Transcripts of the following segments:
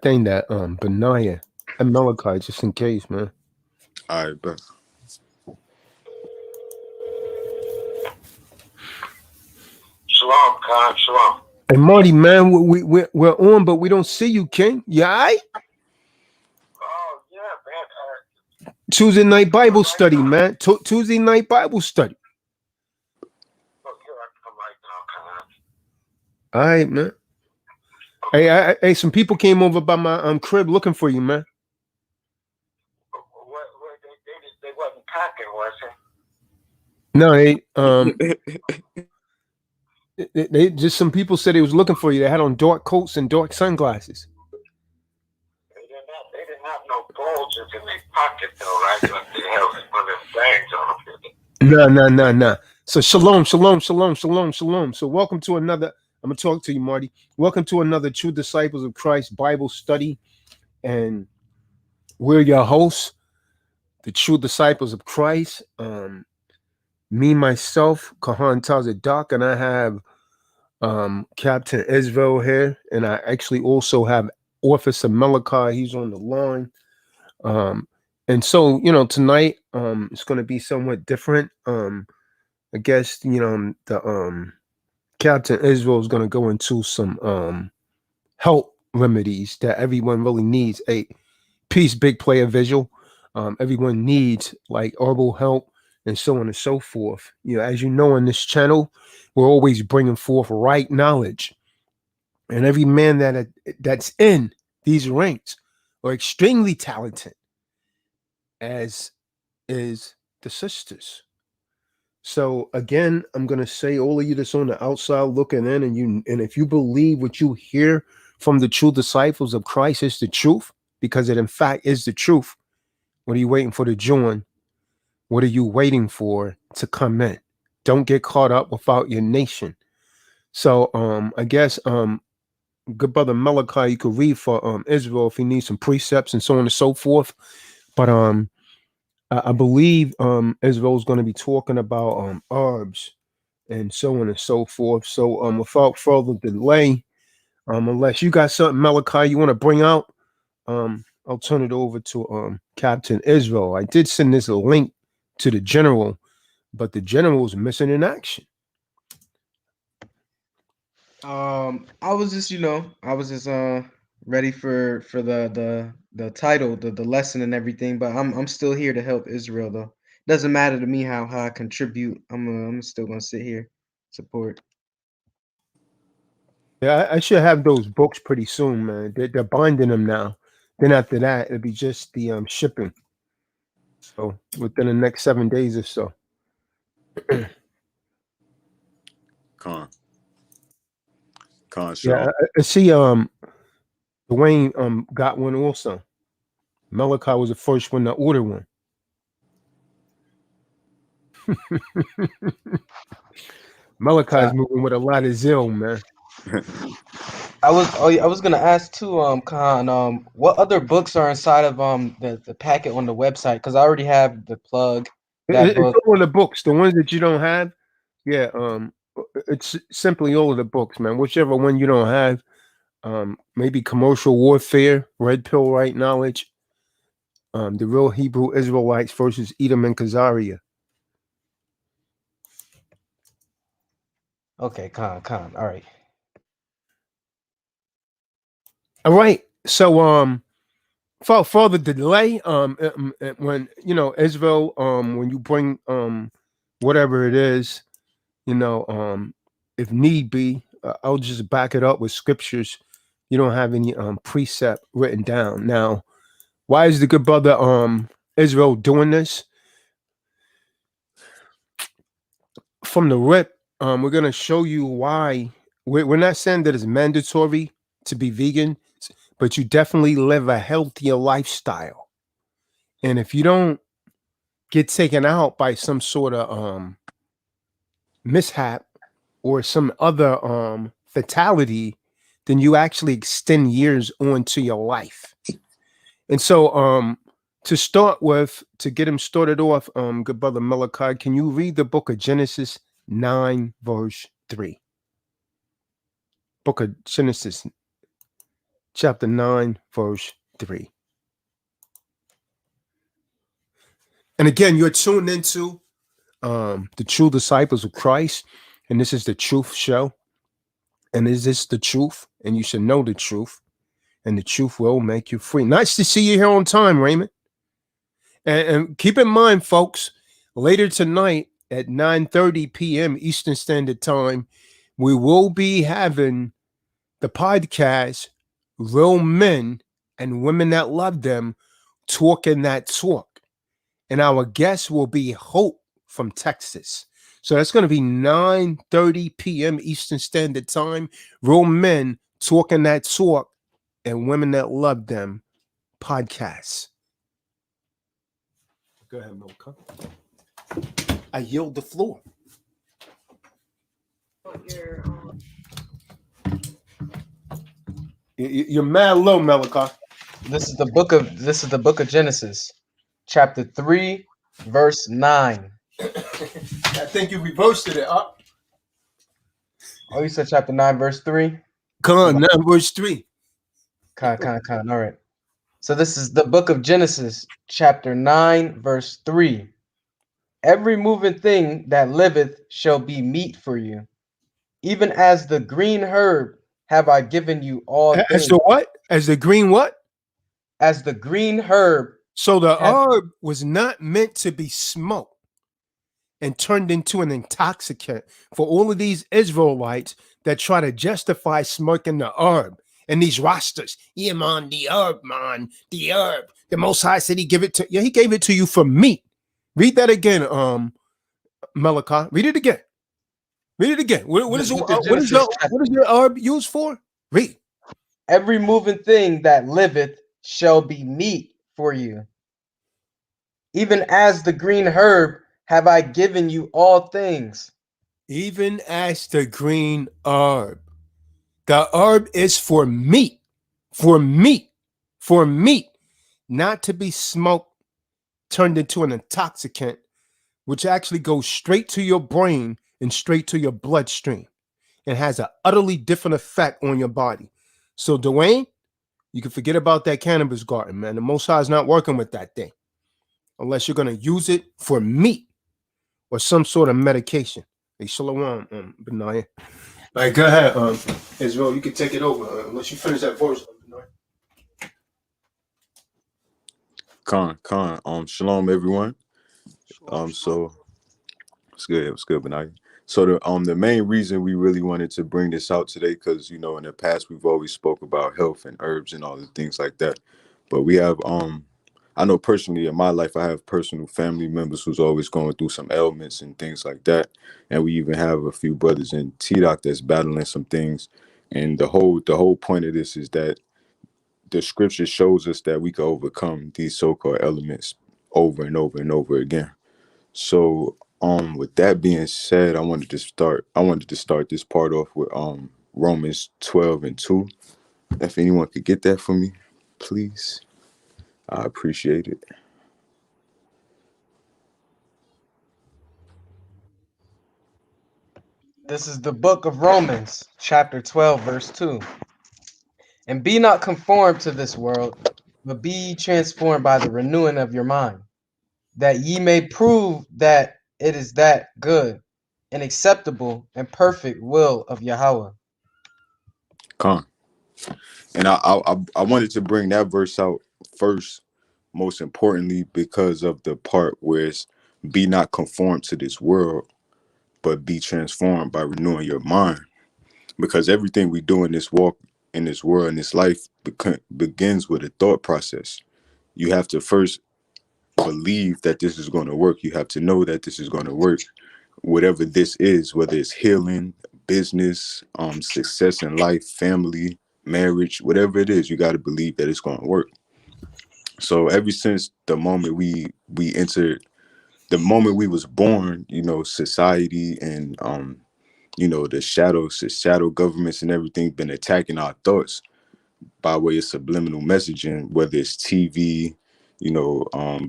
thing that Benaiah and Malachi, just in case, man. All right, but Shalom, Khan, shalom. Hey Marty, man, we're on, but we don't see you, King. You all right? Oh, yeah, man. Tuesday night Coming Bible right study, now. man. Tuesday night Bible study. Oh, here I come right now, Khan. All right, man. Hey, some people came over by my crib looking for you, man. They wasn't packing, was it? No, they just some people said they was looking for you. They had on dark coats and dark sunglasses. They didn't have no bulges in their pocket, though, right? But they have one of them things on them. No. So shalom. So welcome to another. I'm gonna talk to you, Marty. Welcome to another True Disciples of Christ Bible study, and we're your hosts, the True Disciples of Christ. Me myself, Kahan Tazadaq, and I have Captain Israel here, and I actually also have Officer Malachi. He's on the line. And so, tonight it's going to be somewhat different. I guess, the Captain Israel is going to go into some help remedies that everyone really needs. A piece big player visual. Everyone needs like herbal help and so on and so forth. As you know, on this channel, we're always bringing forth right knowledge, and every man that's in these ranks are extremely talented, as is the sisters. So again, I'm gonna say all of you that's on the outside looking in, and if you believe what you hear from the true disciples of Christ is the truth, because it in fact is the truth. What are you waiting for to join? What are you waiting for to come in? Don't get caught up without your nation. So I guess good brother Malachi, you could read for Israel if he needs some precepts and so on and so forth. But I believe Israel's going to be talking about herbs and so on and so forth. So without further delay, unless you got something Malachi you want to bring out, I'll turn it over to Captain Israel. I did send this a link to the general, but the general is missing in action. I was just, ready for the title, the lesson and everything, but I'm still here to help Israel though. Doesn't matter to me how I contribute. I'm still gonna sit here, support. Yeah, I should have those books pretty soon, man. They're binding them now. Then after that, it'll be just the shipping. So within the next 7 days or so. Con, Yeah, shalom. I see. Dwayne got one also. Malachi was the first one to order one. Malachi's moving with a lot of zeal, man. I was gonna ask too, Khan, what other books are inside of the packet on the website? Because I already have the plug, that It's book. all the books. The ones that you don't have, yeah. It's simply all of the books, man. Whichever one you don't have, maybe commercial warfare, red pill, right knowledge, the real Hebrew Israelites versus Edom and Khazaria. Okay, Khan, all right. All right. So for the delay, when Israel, when you bring whatever it is, if need be, I'll just back it up with scriptures. You don't have any precept written down. Now, why is the good brother Israel doing this? From the rip, we're gonna show you why. We're not saying that it's mandatory to be vegan, but you definitely live a healthier lifestyle. And if you don't get taken out by some sort of mishap or some other fatality, then you actually extend years onto your life. And so to start with, to get him started off, good brother Malachi, can you read the book of Genesis 9, verse 3? Book of Genesis chapter 9, verse 3. And again, you're tuned into the true disciples of Christ, and this is the truth show. And is this the truth? And you should know the truth, and the truth will make you free. Nice to see you here on time, Raymond. And keep in mind, folks, later tonight at 9:30 p.m. Eastern Standard Time, we will be having the podcast Real Men and Women That Love Them Talking That Talk. And our guest will be Hope from Texas. So that's going to be 9:30 p.m. Eastern Standard Time. Real Men Talking That Talk and Women That Love Them podcasts. Go ahead, Milka. I yield the floor. You're mad low, Malachi. This is the book of Genesis, chapter 3, verse 9. I think you reversed it up. Oh, you said chapter 9, verse 3? Come on, 9 verse 3. All right. So this is the book of Genesis, chapter 9, verse 3. Every moving thing that liveth shall be meat for you. Even as the green herb have I given you all As things. the what? As the green what? As the green herb. So the herb was not meant to be smoked and turned into an intoxicant for all of these Israelites that try to justify smoking the herb. And these rosters, yeah, man, the herb. The Most High said he give it to you. Yeah, he gave it to you for meat. Read that again, Malachi. Read it again. What is your herb used for? Read. Every moving thing that liveth shall be meat for you. Even as the green herb have I given you all things. Even as the green herb. The herb is for meat, not to be smoked, turned into an intoxicant, which actually goes straight to your brain and straight to your bloodstream and has an utterly different effect on your body. So, Dwayne, you can forget about that cannabis garden, man. The Most High is not working with that thing unless you're going to use it for meat or some sort of medication. Hey, shalom, Benaiah. All right, go ahead, Israel. You can take it over unless you finish that verse. Shalom, everyone. So it's good, Benaiah. So the main reason we really wanted to bring this out today, because in the past we've always spoke about health and herbs and all the things like that, but we have I know personally in my life I have personal family members who's always going through some ailments and things like that, and we even have a few brothers in TDOC that's battling some things, and the whole point of this is that the scripture shows us that we can overcome these so-called elements over and over and over again. So with that being said, I wanted to start this part off with Romans 12:2. If anyone could get that for me, please, I appreciate it. This is the book of Romans, chapter 12, verse 2. And be not conformed to this world, but be ye transformed by the renewing of your mind, that ye may prove that it is that good and acceptable and perfect will of Yahweh. And I wanted to bring that verse out first, most importantly, because of the part where it's be not conformed to this world, but be transformed by renewing your mind. Because everything we do in this walk, in this world, in this life, begins with a thought process. You have to first believe that this is going to work. You have to know that this is going to work. Whatever this is, whether it's healing, business, success in life, family, marriage, whatever it is, you got to believe that it's going to work. So ever since the moment we entered, the moment we was born, society and the shadow governments and everything been attacking our thoughts by way of subliminal messaging, whether it's TV,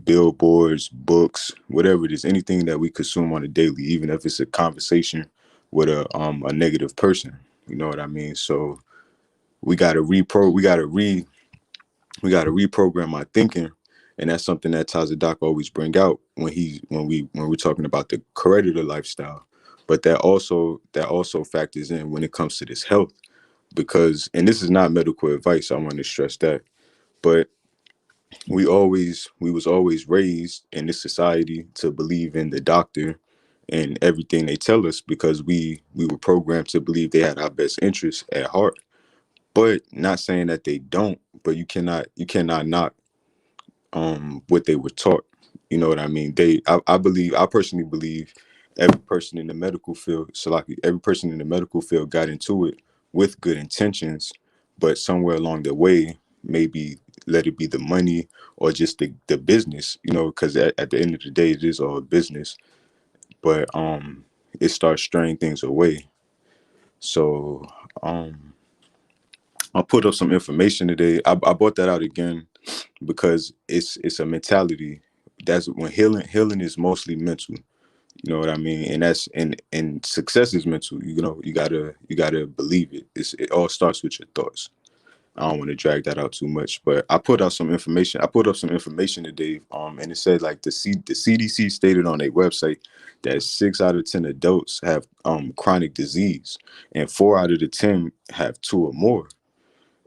billboards, books, whatever it is, anything that we consume on a daily, even if it's a conversation with a negative person. You know what I mean? So we got to repro we got to we got to reprogram our thinking, and that's something that Tazadaq always bring out when we're talking about the creditor lifestyle. But that also factors in when it comes to this health, because, and this is not medical advice, I want to stress that, but we was always raised in this society to believe in the doctor and everything they tell us, because we were programmed to believe they had our best interests at heart. But not saying that they don't, but you cannot knock what they were taught. You know what I mean? I personally believe every person in the medical field, so like every person in the medical field got into it with good intentions, but somewhere along the way, maybe let it be the money or just the business, because at the end of the day, it is all business. But it starts straying things away. So I put up some information today. I brought that out again because it's a mentality. That's when healing is mostly mental. You know what I mean? And and success is mental. You gotta believe it. It all starts with your thoughts. I don't want to drag that out too much, but I put out some information. I put up some information today, and it said like the CDC stated on their website that 6 out of 10 adults have chronic disease, and 4 out of the 10 have two or more.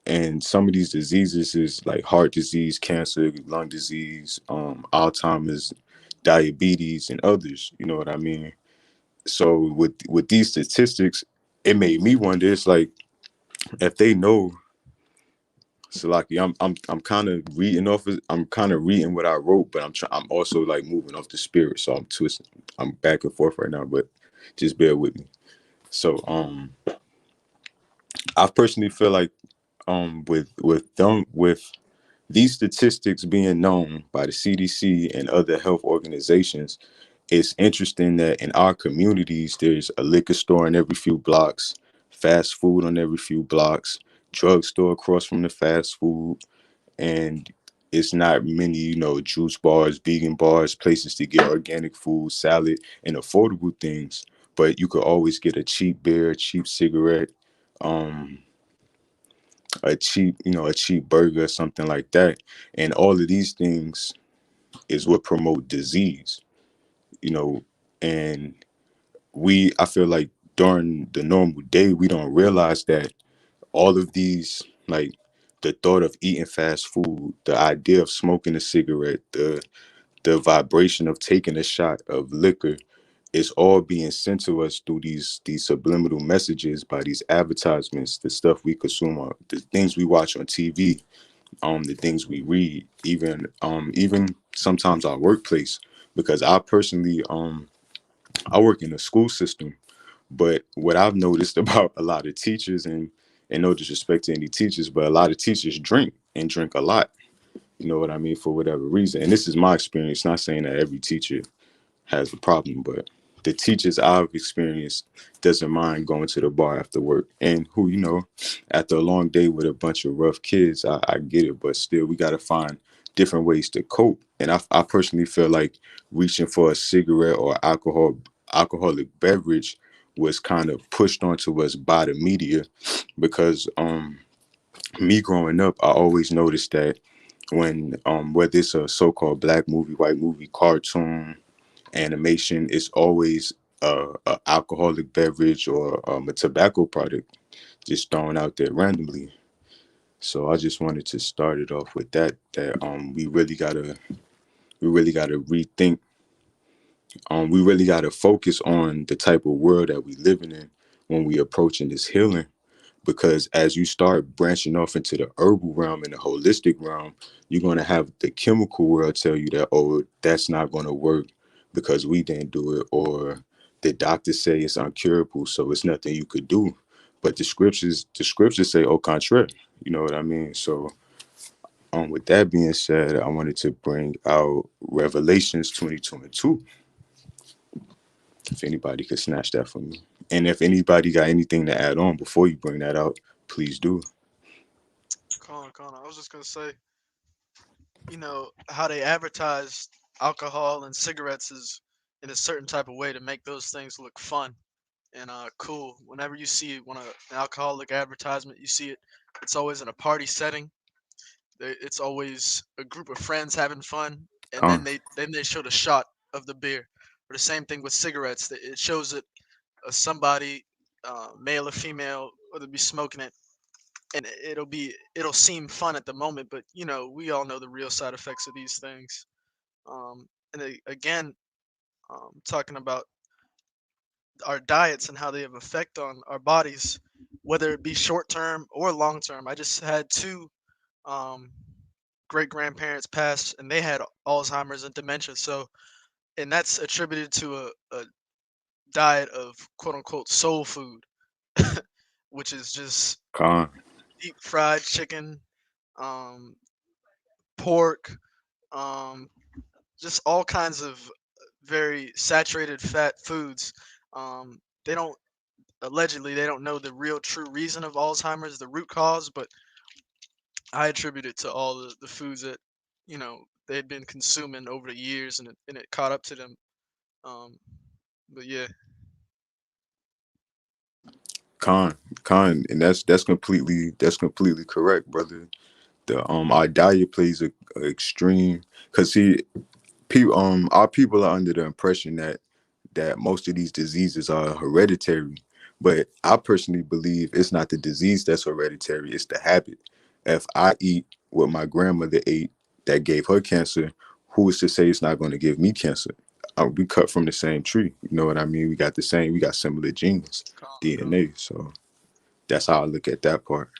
And some of these diseases is like heart disease, cancer, lung disease, Alzheimer's, diabetes, and others. You know what I mean? So with these statistics, it made me wonder. It's like, if they know, so like I'm kind of reading off. I'm kind of reading what I wrote, but I'm also like moving off the spirit. So I'm twisting. I'm back and forth right now, but just bear with me. So I personally feel like with these statistics being known by the CDC and other health organizations, it's interesting that in our communities, there's a liquor store in every few blocks, fast food on every few blocks, drugstore across from the fast food, and it's not many, juice bars, vegan bars, places to get organic food, salad, and affordable things. But you could always get a cheap beer, a cheap cigarette, um, a cheap burger, something like that. And all of these things is what promote disease, you know. And I feel like during the normal day, we don't realize that all of these, like the thought of eating fast food, the idea of smoking a cigarette, the vibration of taking a shot of liquor, is all being sent to us through these subliminal messages by these advertisements, the stuff we consume, the things we watch on TV, the things we read, even sometimes our workplace. Because I personally I work in the school system, but what I've noticed about a lot of teachers, and no disrespect to any teachers, but a lot of teachers drink and drink a lot. You know what I mean? For whatever reason. And this is my experience, not saying that every teacher has a problem, but the teachers I've experienced doesn't mind going to the bar after work. And who, after a long day with a bunch of rough kids, I get it, but still we gotta find different ways to cope. And I personally feel like reaching for a cigarette or alcoholic beverage was kind of pushed onto us by the media, because me growing up, I always noticed that when whether it's a so-called black movie, white movie, cartoon, animation, it's always a alcoholic beverage or a tobacco product just thrown out there randomly. So I just wanted to start it off with that we really gotta rethink. We really gotta focus on the type of world that we living in when we approaching this healing, because as you start branching off into the herbal realm and the holistic realm, you're going to have the chemical world tell you that, oh, that's not going to work because we didn't do it, or the doctors say it's uncurable, so it's nothing you could do. But the scriptures say au contraire. You know what I mean? So with that being said, I wanted to bring out Revelations 2022. If anybody could snatch that from me. And if anybody got anything to add on before you bring that out, please do. Con. I was just gonna say, how they advertise alcohol and cigarettes is in a certain type of way to make those things look fun and cool. Whenever you see an alcoholic advertisement, you see it It's always in a party setting. It's always a group of friends having fun, and then Con, they show the shot of the beer. Or the same thing with cigarettes. It shows it somebody, male or female, whether be smoking it, and it'll seem fun at the moment, but we all know the real side effects of these things. Again, talking about our diets and how they have effect on our bodies, whether it be short term or long term. I just had two um, great grandparents pass, and they had Alzheimer's and dementia. So, and that's attributed to a diet of quote unquote soul food, which is just con, deep fried chicken, um, pork, um, just all kinds of very saturated fat foods. They don't allegedly they don't know the real true reason of Alzheimer's, the root cause, but I attribute it to all the foods that they've been consuming over the years, and it caught up to them. Um, but yeah, con, con, and that's completely correct, brother. The our diet plays a extreme, because see, people our people are under the impression that most of these diseases are hereditary, but I personally believe it's not the disease that's hereditary, it's the habit. If I eat what my grandmother ate that gave her cancer, who is to say it's not going to give me cancer? We cut from the same tree, you know what I mean? We got similar genes, DNA. So that's how I look at that part.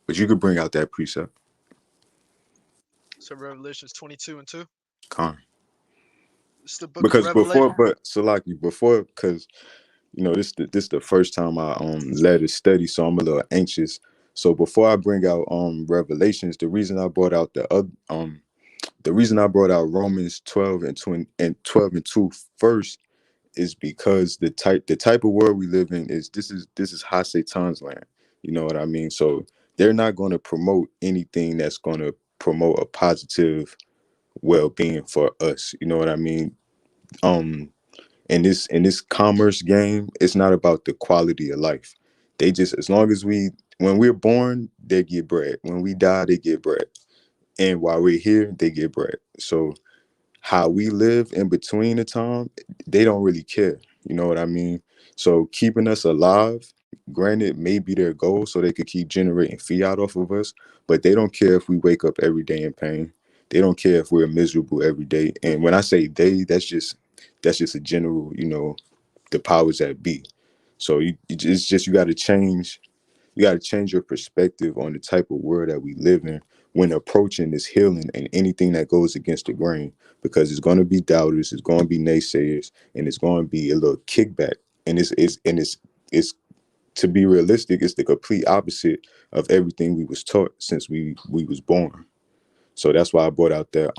But you could bring out that precept. so Revelations 22:2. Con. It's the book of Because Revelation. because this the first time I led a study, so I'm a little anxious. So before I bring out Revelations, the reason I brought out Romans 12 and 20 and 12 and 2 first is because the type of world we live in is this is high Satan's land. You know what I mean? So they're not going to promote anything that's going to promote a positive well-being for us. You know what I mean? Um in this commerce game, it's not about the quality of life. They just, as long as when we're born, they get bread. When we die, they get bread. And while we're here, they get bread. So how we live in between the time, they don't really care. You know what I mean? So keeping us alive, granted, may be their goal so they could keep generating fiat off of us, but they don't care if we wake up every day in pain. They don't care if we're miserable every day. And when I say they, that's just a general, the powers that be. So it's just you got to change your perspective on the type of world that we live in when approaching this healing and anything that goes against the grain, because it's going to be doubters, it's going to be naysayers, and it's going to be a little kickback. And it's to be realistic, it's the complete opposite of everything we was taught since we was born. So that's why I brought out that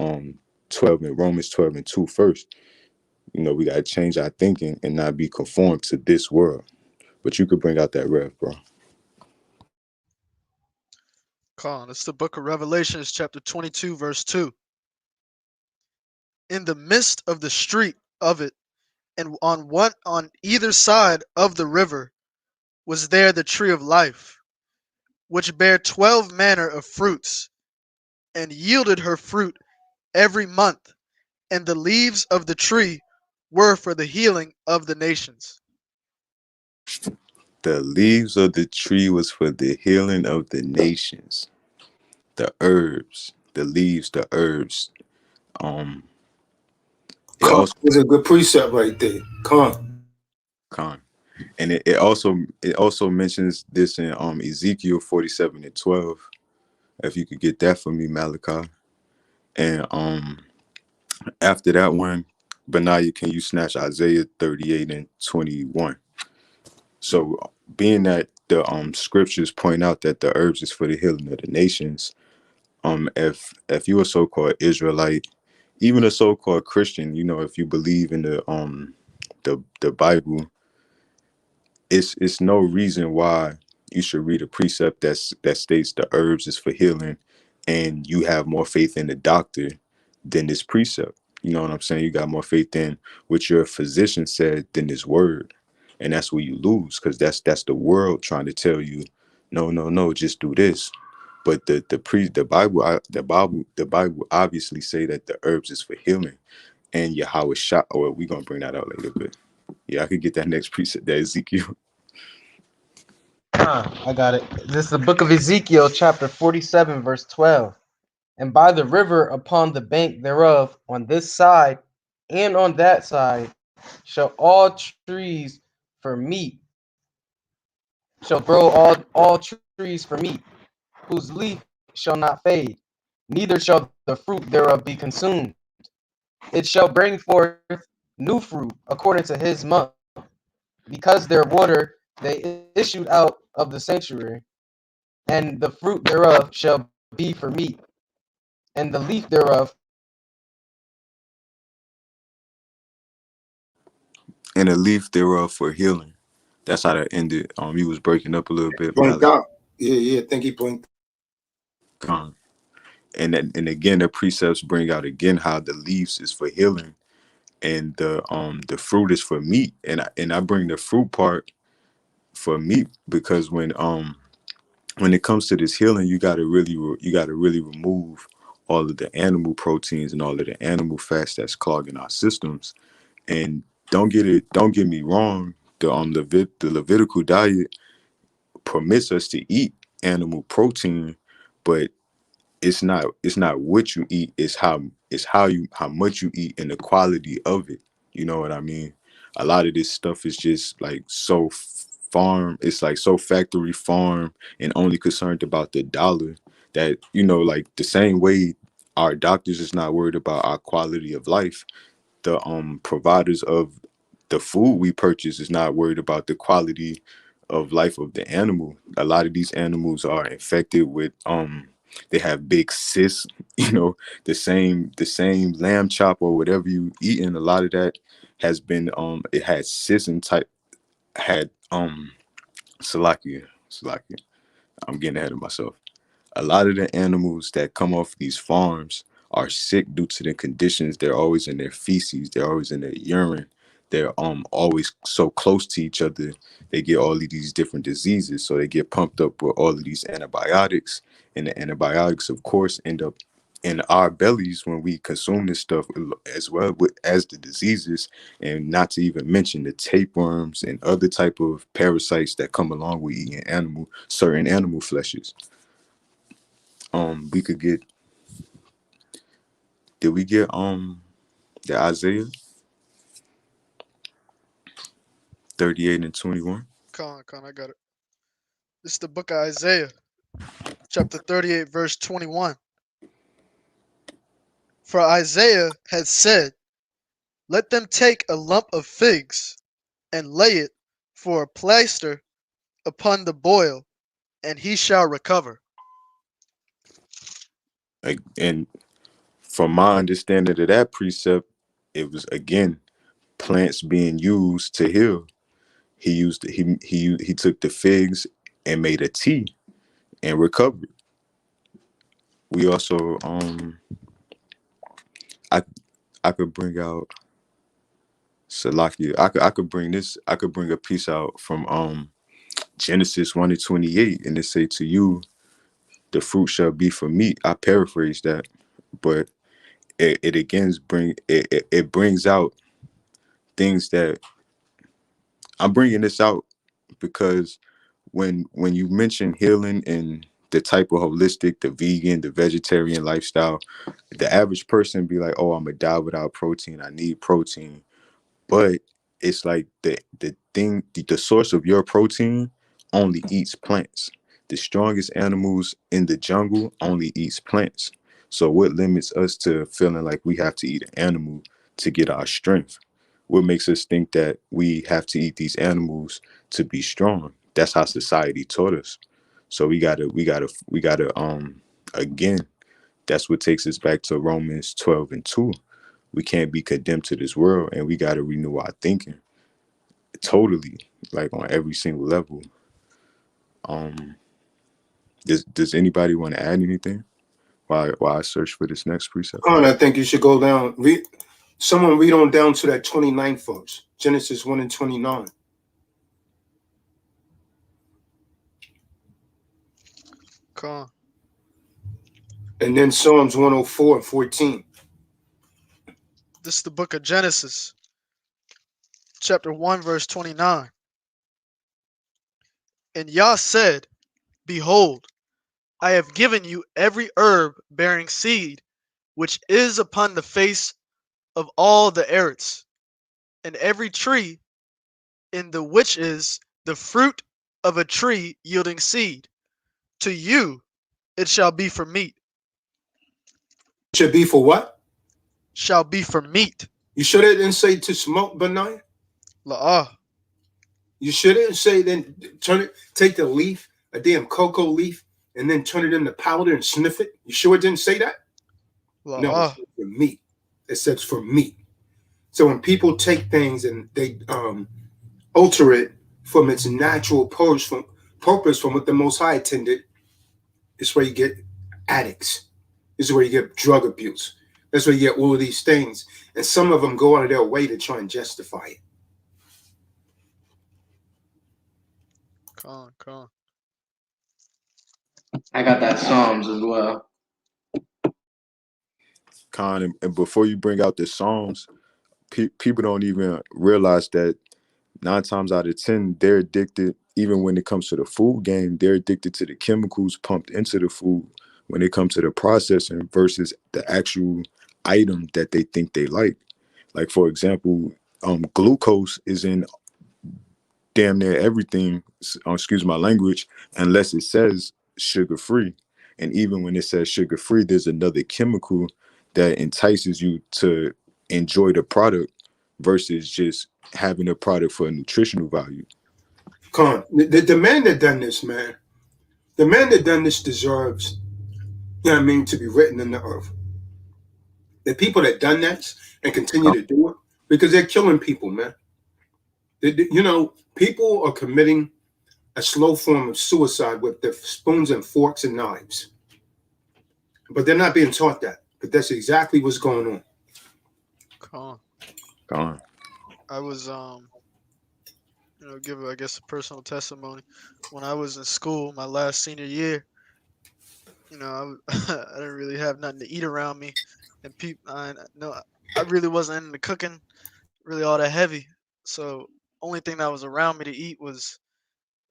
12 in Romans 12 and 2 first. We got to change our thinking and not be conformed to this world. But you could bring out that rev, bro. Con, it's the book of Revelations, chapter 22, verse 2. In the midst of the street of it, and on either side of the river, was there the tree of life, which bare 12 manner of fruits, and yielded her fruit every month, and the leaves of the tree were for the healing of the nations. The leaves of the tree was for the healing of the nations. The herbs, the leaves, the herbs. Um, it Con also is a good precept right there. Con. con, and it also mentions this in Ezekiel 47 and 12. If you could get that for me, Malachi. And after that one, Benaiah, can you snatch Isaiah 38 and 21? So being that the scriptures point out that the herbs is for the healing of the nations, if you're a so-called Israelite, even a so-called Christian, if you believe in the Bible, it's no reason why you should read a precept that states the herbs is for healing, and you have more faith in the doctor than this precept. You know what I'm saying? You got more faith in what your physician said than this word. And that's where you lose, because that's the world trying to tell you, no, no, no, just do this. But the Bible obviously say that the herbs is for healing, and Yahweh shot. Or we gonna bring that out later, but yeah, I could get that next precept, that Ezekiel. I got it. This is the book of Ezekiel, chapter 47, verse 12. And by the river upon the bank thereof, on this side and on that side, shall all trees for meat, shall grow all trees for meat, whose leaf shall not fade, neither shall the fruit thereof be consumed. It shall bring forth new fruit according to his month, because their water they issued out of the sanctuary, and the fruit thereof shall be for meat, and the leaf thereof. And the leaf thereof for healing. That's how that ended. He was breaking up a little bit, Blinked Malachi. out. Yeah, I think he blinked. Gone. And again, the precepts bring out again how the leaves is for healing, and the fruit is for meat. And I bring the fruit part for meat, because when it comes to this healing, you gotta really remove all of the animal proteins and all of the animal fats that's clogging our systems. And don't get me wrong, the Levitical diet permits us to eat animal protein, but it's not what you eat, it's how much you eat and the quality of it. You know what I mean? A lot of this stuff is just like so farm, it's like so factory farm and only concerned about the dollar, that, like the same way our doctors is not worried about our quality of life, the providers of the food we purchase is not worried about the quality of life of the animal. A lot of these animals are infected with they have big cysts, the same lamb chop or whatever you eating, a lot of that has been it had cysts and type had Salakia. I'm getting ahead of myself. A lot of the animals that come off these farms are sick due to the conditions. They're always in their feces. They're always in their urine. They're always so close to each other. They get all of these different diseases. So they get pumped up with all of these antibiotics. And the antibiotics, of course, end up in our bellies when we consume this stuff, as well as the diseases, and not to even mention the tapeworms and other type of parasites that come along with eating certain animal fleshes. We could get, did we get the Isaiah 38 and 21? Con, I got it. This is the book of Isaiah, chapter 38, verse 21. For Isaiah had said, let them take a lump of figs and lay it for a plaster upon the boil, and he shall recover. And from my understanding of that precept, it was again plants being used to heal. He took the figs and made a tea and recovered. We also I I could bring out Salakia. I could bring a piece out from Genesis 1 and 28, and it say, to you the fruit shall be for meat. I paraphrase that, but it again it brings out things that I'm bringing this out because when you mention healing and the type of holistic, the vegan, the vegetarian lifestyle, the average person be like, oh, I'm gonna die without protein, I need protein. But it's like the source of your protein only eats plants. The strongest animals in the jungle only eats plants. So what limits us to feeling like we have to eat an animal to get our strength? What makes us think that we have to eat these animals to be strong? That's how society taught us. So we gotta again, that's what takes us back to Romans 12 and 2. We can't be condemned to this world, and we got to renew our thinking totally, like on every single level. Does anybody want to add anything while I search for this next precept? I think you should go down. Someone read on down to that 29th verse, Genesis 1 and 29. Con. And then Psalms 104 and 14. This is the book of Genesis, chapter 1, verse 29. And Yah said, Behold, I have given you every herb bearing seed, which is upon the face of all the earths, and every tree in the which is the fruit of a tree yielding seed. To you it shall be for meat. Should be for what? Shall be for meat. You sure they didn't say to smoke, Benaiah? La'ah. You shouldn't say then take the leaf, a damn cocoa leaf, and then turn it into powder and sniff it. You sure it didn't say that? No, it La'ah. says for meat. It says for meat. So when people take things and they alter it from its natural purpose, from what the Most High intended, it's where you get addicts. This is where you get drug abuse. That's where you get all of these things. And some of them go out of their way to try and justify it. Con. I got that Psalms as well. Con, and before you bring out the Psalms, people don't even realize that 9 times out of 10, they're addicted. Even when it comes to the food game, they're addicted to the chemicals pumped into the food when it comes to the processing versus the actual item that they think they like. Like, for example, glucose is in damn near everything, excuse my language, unless it says sugar-free. And even when it says sugar-free, there's another chemical that entices you to enjoy the product versus just having a product for a nutritional value. Con, the man that done this, man, the man that done this deserves, you know what I mean, to be written in the earth. The people that done that and continue to do it, because they're killing people, man. You know, people are committing a slow form of suicide with their spoons and forks and knives. But they're not being taught that. But that's exactly what's going on. Con. I was give I guess a personal testimony. When I was in school, my last senior year, I didn't really have nothing to eat around me, and I really wasn't into cooking really all that heavy. So only thing that was around me to eat was,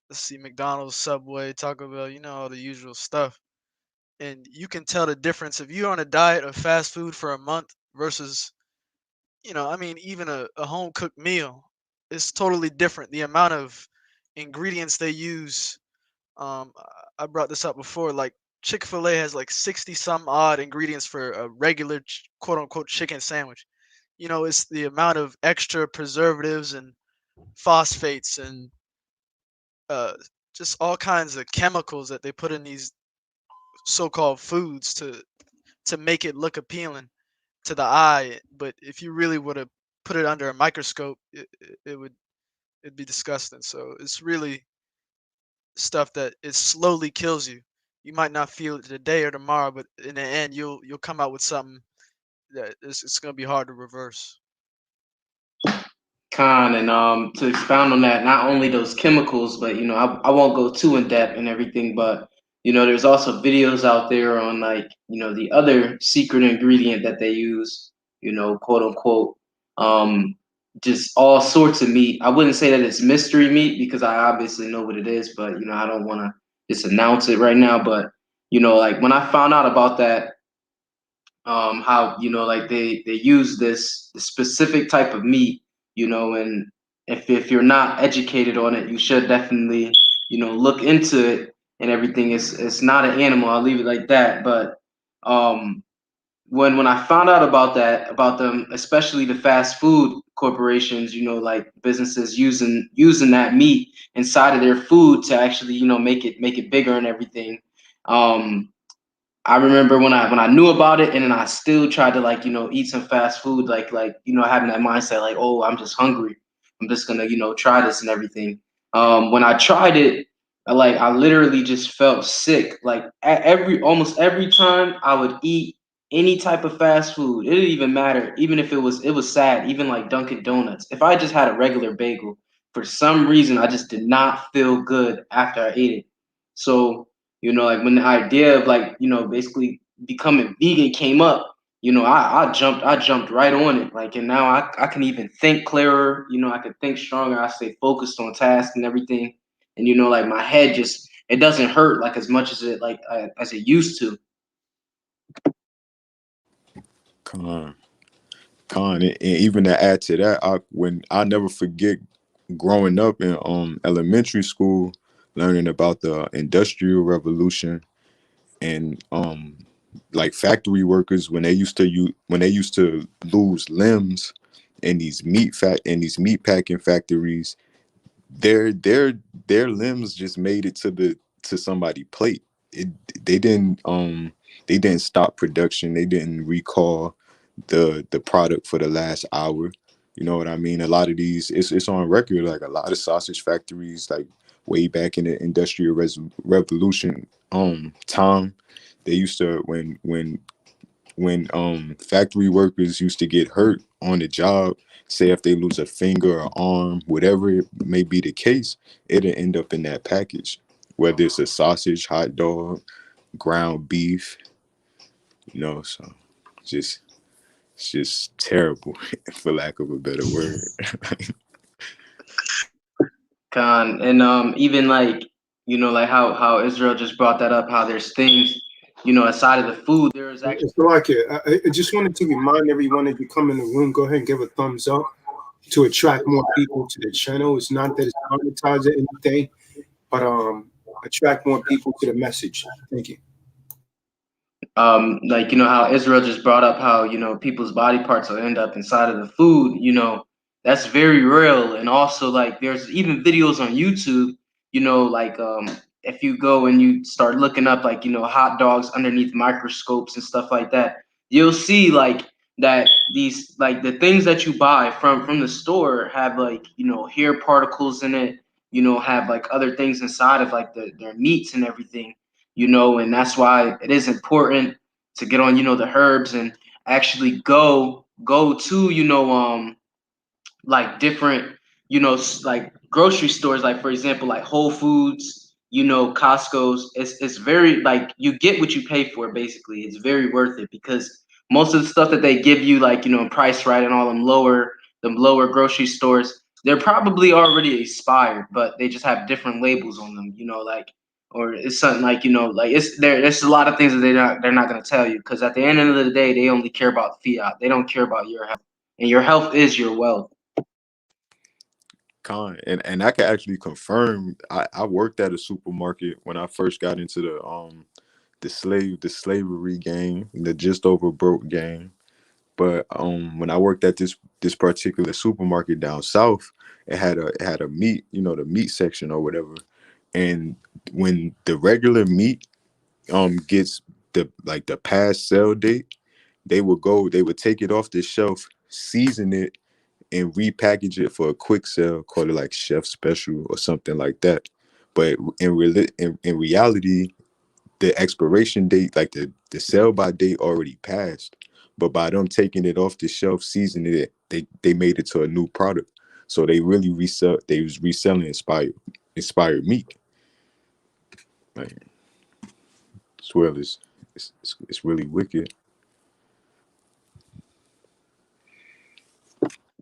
let's see, McDonald's, Subway, Taco Bell, all the usual stuff. And you can tell the difference if you're on a diet of fast food for a month versus, even a home cooked meal. It's totally different. The amount of ingredients they use. I brought this up before. Like Chick-fil-A has like 60 some odd ingredients for a regular quote unquote chicken sandwich. It's the amount of extra preservatives and phosphates and uh, just all kinds of chemicals that they put in these so-called foods to make it look appealing to the eye. But if you really would have put it under a microscope, it'd be disgusting. So it's really stuff that it slowly kills you. You might not feel it today or tomorrow, but in the end, you'll come out with something that it's going to be hard to reverse. Con, and to expound on that, not only those chemicals, but I won't go too in depth and everything, but there's also videos out there on like the other secret ingredient that they use, quote unquote, just all sorts of meat. I wouldn't say that it's mystery meat because I obviously know what it is, but I don't want to just announce it right now. But like when I found out about that, how like they use this specific type of meat, and if you're not educated on it, you should definitely look into it and everything. It's not an animal, I'll leave it like that. But when I found out about them, especially the fast food corporations, like businesses using that meat inside of their food to actually make it bigger and everything. I remember when I knew about it, and then I still tried to eat some fast food, having that mindset like, oh, I'm just hungry, I'm just gonna try this and everything. When I tried it, I literally just felt sick. Like almost every time I would eat any type of fast food, it didn't even matter, even if it was sad, even like Dunkin' Donuts. If I just had a regular bagel, for some reason I just did not feel good after I ate it. So You know, like when the idea of like, you know, basically becoming vegan came up, you know, I jumped right on it. Like, and now I can even think clearer, you know, I can think stronger, I stay focused on tasks and everything. And you know, like my head just, it doesn't hurt like as much as it like as it used to. Con, and even to add to that, I never forget growing up in elementary school, learning about the Industrial Revolution and like factory workers when they used to lose limbs in these meat packing factories, their their their limbs just made it to somebody's plate. It they didn't they didn't stop production. They didn't recall the product for the last hour. You know what I mean? A lot of these, it's on record. Like a lot of sausage factories, like way back in the Industrial Revolution time, they used to when factory workers used to get hurt on the job, say if they lose a finger or arm, whatever it may be the case, it'll end up in that package, whether it's a sausage, hot dog, ground beef, you know. So just it's just terrible for lack of a better word. Con, and even like, you know, like how Israel just brought that up, how there's things, you know, aside of the food, there is actually. It's like it. I just wanted to remind everyone, as you come in the room, go ahead and give a thumbs up to attract more people to the channel. It's not that it's monetized or anything, but attract more people to the message. Thank you. Like, you know, how Israel just brought up how, you know, people's body parts will end up inside of the food, you know, that's very real. And also like there's even videos on YouTube, you know, like if you go and you start looking up like, you know, hot dogs underneath microscopes and stuff like that, you'll see like that these like the things that you buy from the store have like, you know, hair particles in it, you know, have like other things inside of like their meats and everything, you know. And that's why it is important to get on, you know, the herbs and actually go to, you know, like different, you know, like grocery stores, like for example, like Whole Foods, you know, Costco's. It's very like you get what you pay for. Basically, it's very worth it because most of the stuff that they give you, like, you know, in Price Right and all them lower grocery stores, they're probably already expired, but they just have different labels on them. You know, like, or it's something like, you know, like it's there. There's a lot of things that they're not going to tell you because at the end of the day, they only care about fiat. They don't care about your health, and your health is your wealth. Con, and I can actually confirm. I worked at a supermarket when I first got into the slavery game, the just over broke game. But when I worked at this particular supermarket down south, it had a meat, you know, the meat section or whatever. And when the regular meat gets the past sell date, they would take it off the shelf, season it, and repackage it for a quick sell, call it like chef special or something like that. But in reality, the expiration date, like the sell by date already passed. But by them taking it off the shelf, seasoning it, they made it to a new product. So they was reselling inspired meat. Like, as well as it's really wicked.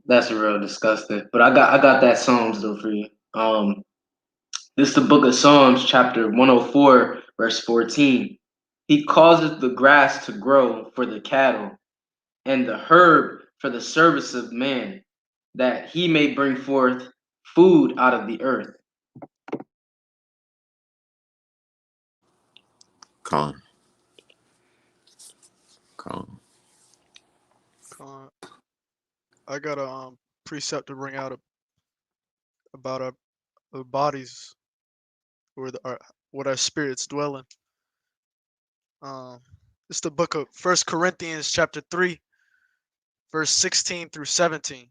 That's real disgusting. But I got that Psalms though for you. This is the book of Psalms, chapter 104, verse 14. He causeth the grass to grow for the cattle, and the herb for the service of man, that he may bring forth food out of the earth. Calm, calm. I got a precept to bring out about our bodies, where what our spirits dwell in. It's the book of First Corinthians, chapter 3, verse 16 through 17.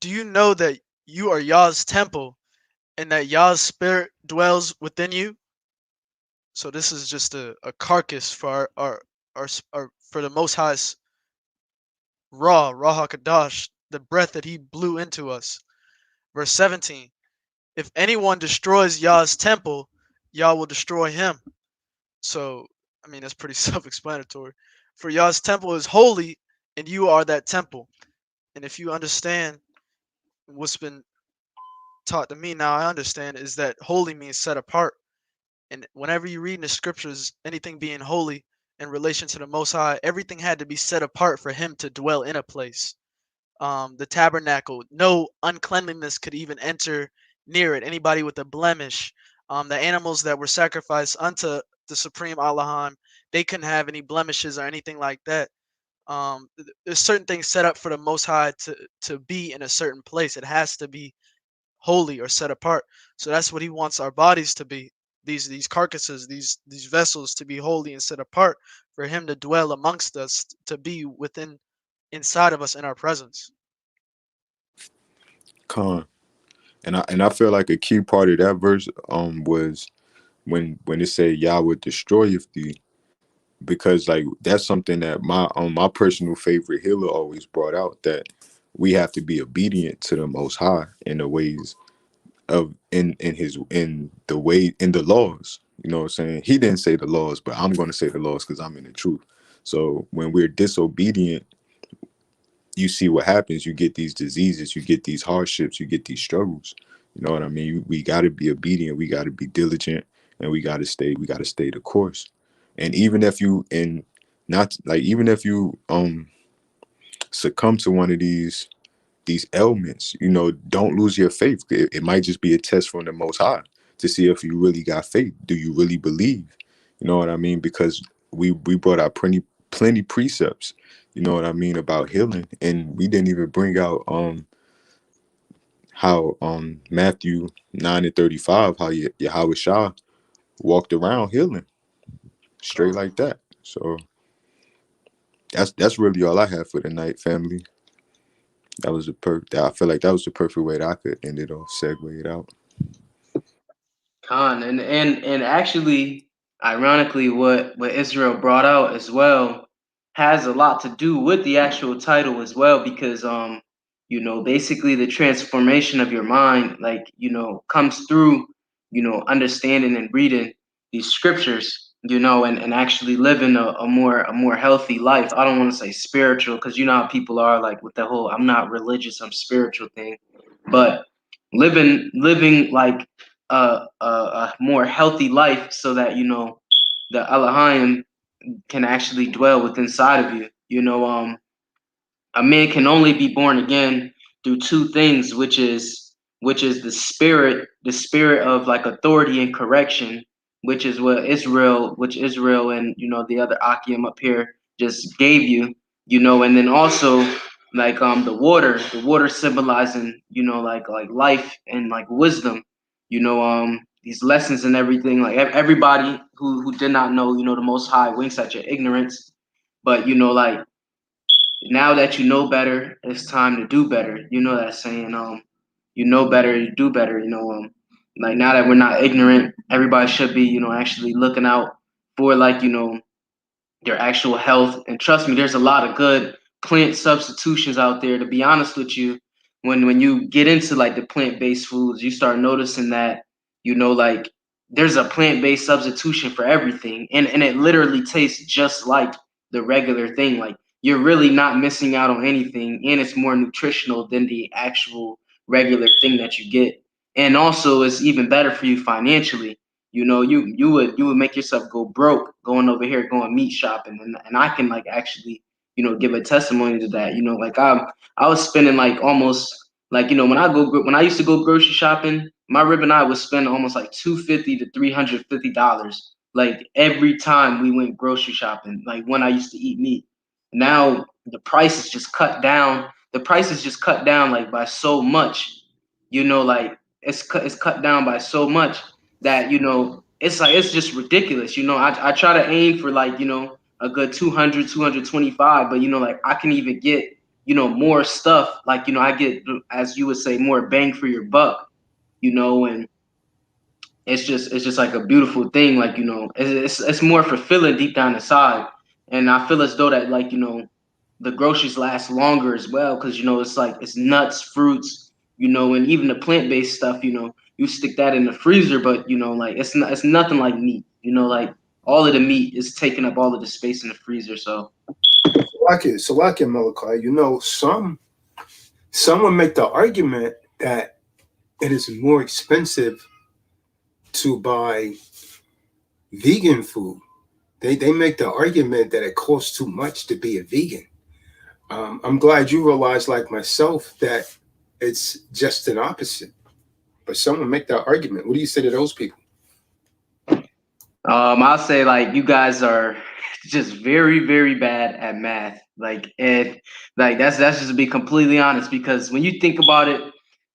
Do you know that you are Yah's temple and that Yah's spirit dwells within you? So this is just a carcass for our for the Most High's Ra HaKadosh, the breath that he blew into us. Verse 17, if anyone destroys Yah's temple, Yah will destroy him. So, I mean, that's pretty self-explanatory. For Yah's temple is holy, and you are that temple. And if you understand what's been taught to me now, I understand is that holy means set apart. And whenever you read in the scriptures, anything being holy in relation to the Most High, everything had to be set apart for him to dwell in a place. The tabernacle, no uncleanliness could even enter near it. Anybody with a blemish, the animals that were sacrificed unto the Supreme Allahim, they couldn't have any blemishes or anything like that. There's certain things set up for the Most High to be in a certain place. It has to be holy or set apart. So that's what He wants our bodies to be. These carcasses, these vessels to be holy and set apart for Him to dwell amongst us, to be within inside of us in our presence. Con. And I feel like a key part of that verse was when it said Yah would destroy thee, because like that's something that my personal favorite healer always brought out, that we have to be obedient to the Most High in the ways of in the laws. You know what I'm saying? He didn't say the laws, but I'm going to say the laws because I'm in the truth. So when we're disobedient, you see what happens. You get these diseases, you get these hardships, you get these struggles. You know what I mean? We got to be obedient, we got to be diligent, and we got to stay the course. And even if you succumb to one of these ailments, don't lose your faith. It might just be a test from the Most High to see if you really got faith. Do you really believe? You know what I mean? Because we brought out plenty precepts, you know what I mean, about healing, and we didn't even bring out how Matthew 9:35, how Yahweh Shah walked around healing straight like that. So that's really all I have for tonight, family. That was I feel like that was the perfect way that I could end it off, segue it out. Khan, and actually, ironically, what Israel brought out as well has a lot to do with the actual title as well, because basically the transformation of your mind, like, comes through, understanding and reading these scriptures, and actually living a more healthy life. I don't want to say spiritual, because you know how people are like with the whole "I'm not religious, I'm spiritual" thing, but living like a more healthy life, so that the Elohim can actually dwell within inside of you. A man can only be born again through two things, which is the spirit of like authority and correction, which is which Israel and the other Akim up here just gave you, and then also like the water symbolizing like life and like wisdom, these lessons and everything. Like everybody who did not know, the Most High winks at your ignorance, but like now that you know better, it's time to do better. You know that saying, you know better, you do better. Like now that we're not ignorant, everybody should be, actually looking out for like, their actual health. And trust me, there's a lot of good plant substitutions out there. To be honest with you, when you get into like the plant-based foods, you start noticing that, like there's a plant-based substitution for everything. And it literally tastes just like the regular thing. Like you're really not missing out on anything, and it's more nutritional than the actual regular thing that you get. And also it's even better for you financially. You would make yourself go broke going over here going meat shopping, and I can like actually give a testimony to that. Like I was spending like almost like when I used to go grocery shopping, my rib and I would spend almost like $250 to $350 like every time we went grocery shopping, like when I used to eat meat. Now the price is just cut down. The price is just cut down like by so much, like it's cut down by so much that it's like it's just ridiculous. I try to aim for like a good 200 225, but like I can even get more stuff, like I get, as you would say, more bang for your buck, and it's just like a beautiful thing, like it's more fulfilling deep down inside. And I feel as though that, like the groceries last longer as well, because it's like it's nuts, fruits, and even the plant-based stuff. You stick that in the freezer, but like it's nothing like meat. Like all of the meat is taking up all of the space in the freezer. So Salakia Malachi, some would make the argument that it is more expensive to buy vegan food. They make the argument that it costs too much to be a vegan. I'm glad you realize, like myself, that it's just an opposite. But someone make that argument. What do you say to those people? I'll say like you guys are just very, very bad at math. And that's just to be completely honest, because when you think about it,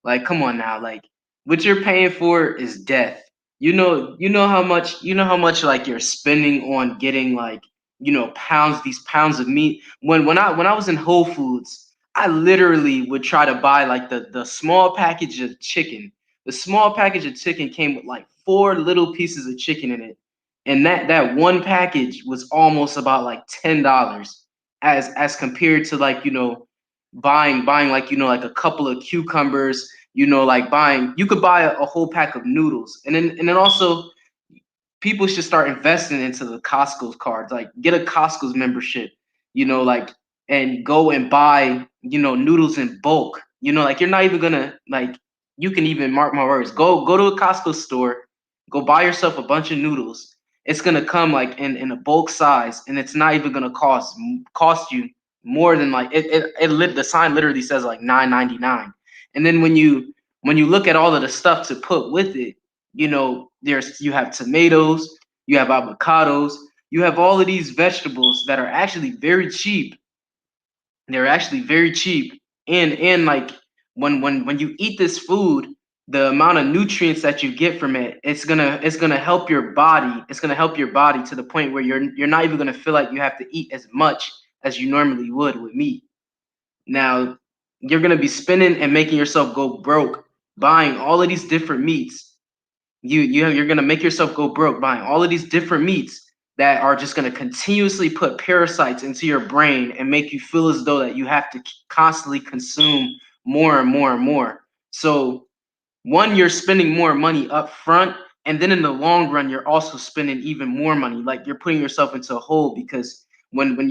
like come on now, like what you're paying for is death. You know how much like you're spending on getting like these pounds of meat. When I was in Whole Foods, I literally would try to buy like the small package of chicken. The small package of chicken came with like 4 little pieces of chicken in it, and that one package was almost about like $10, as compared to like buying like like a couple of cucumbers, like you could buy a whole pack of noodles. And then also people should start investing into the Costco's cards. Like get a Costco's membership, like, and go and buy, noodles in bulk. Like you're not even gonna like, you can even mark my words. Go to a Costco store, go buy yourself a bunch of noodles. It's gonna come like in a bulk size, and it's not even gonna cost you more than like the sign literally says like $9.99. And then when you look at all of the stuff to put with it, you have tomatoes, you have avocados, you have all of these vegetables that are actually very cheap. They're actually very cheap, and like when you eat this food, the amount of nutrients that you get from it, it's gonna help your body. It's gonna help your body to the point where you're not even gonna feel like you have to eat as much as you normally would with meat. Now, you're gonna be spending and making yourself go broke buying all of these different meats. You're gonna make yourself go broke buying all of these different meats that are just gonna continuously put parasites into your brain and make you feel as though that you have to constantly consume more and more and more. So one, you're spending more money up front, and then in the long run you're also spending even more money. Like you're putting yourself into a hole, because when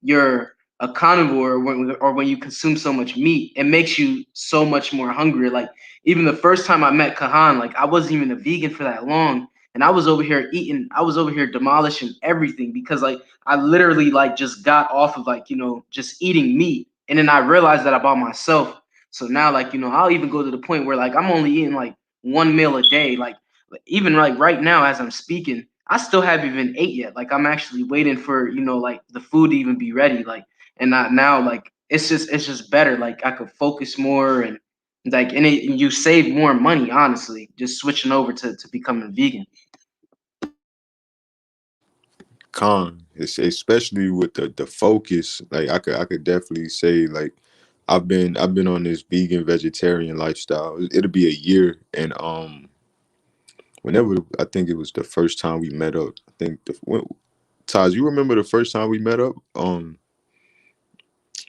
you're a carnivore, or when you consume so much meat, it makes you so much more hungry. Like even the first time I met Kahan, like I wasn't even a vegan for that long, and I was over here demolishing everything, because like I literally like just got off of like just eating meat, and then I realized that about myself. So now, like, I'll even go to the point where like I'm only eating like one meal a day. Like even like right now as I'm speaking, I still haven't even ate yet. Like I'm actually waiting for, like the food to even be ready. Like, and not now, like it's just better. Like I could focus more, and like and you save more money, honestly, just switching over to becoming vegan. It's especially with the focus. Like I could definitely say like I've been on this vegan vegetarian lifestyle. It'll be a year, and whenever I think it was the first time we met up. I think Taz, you remember the first time we met up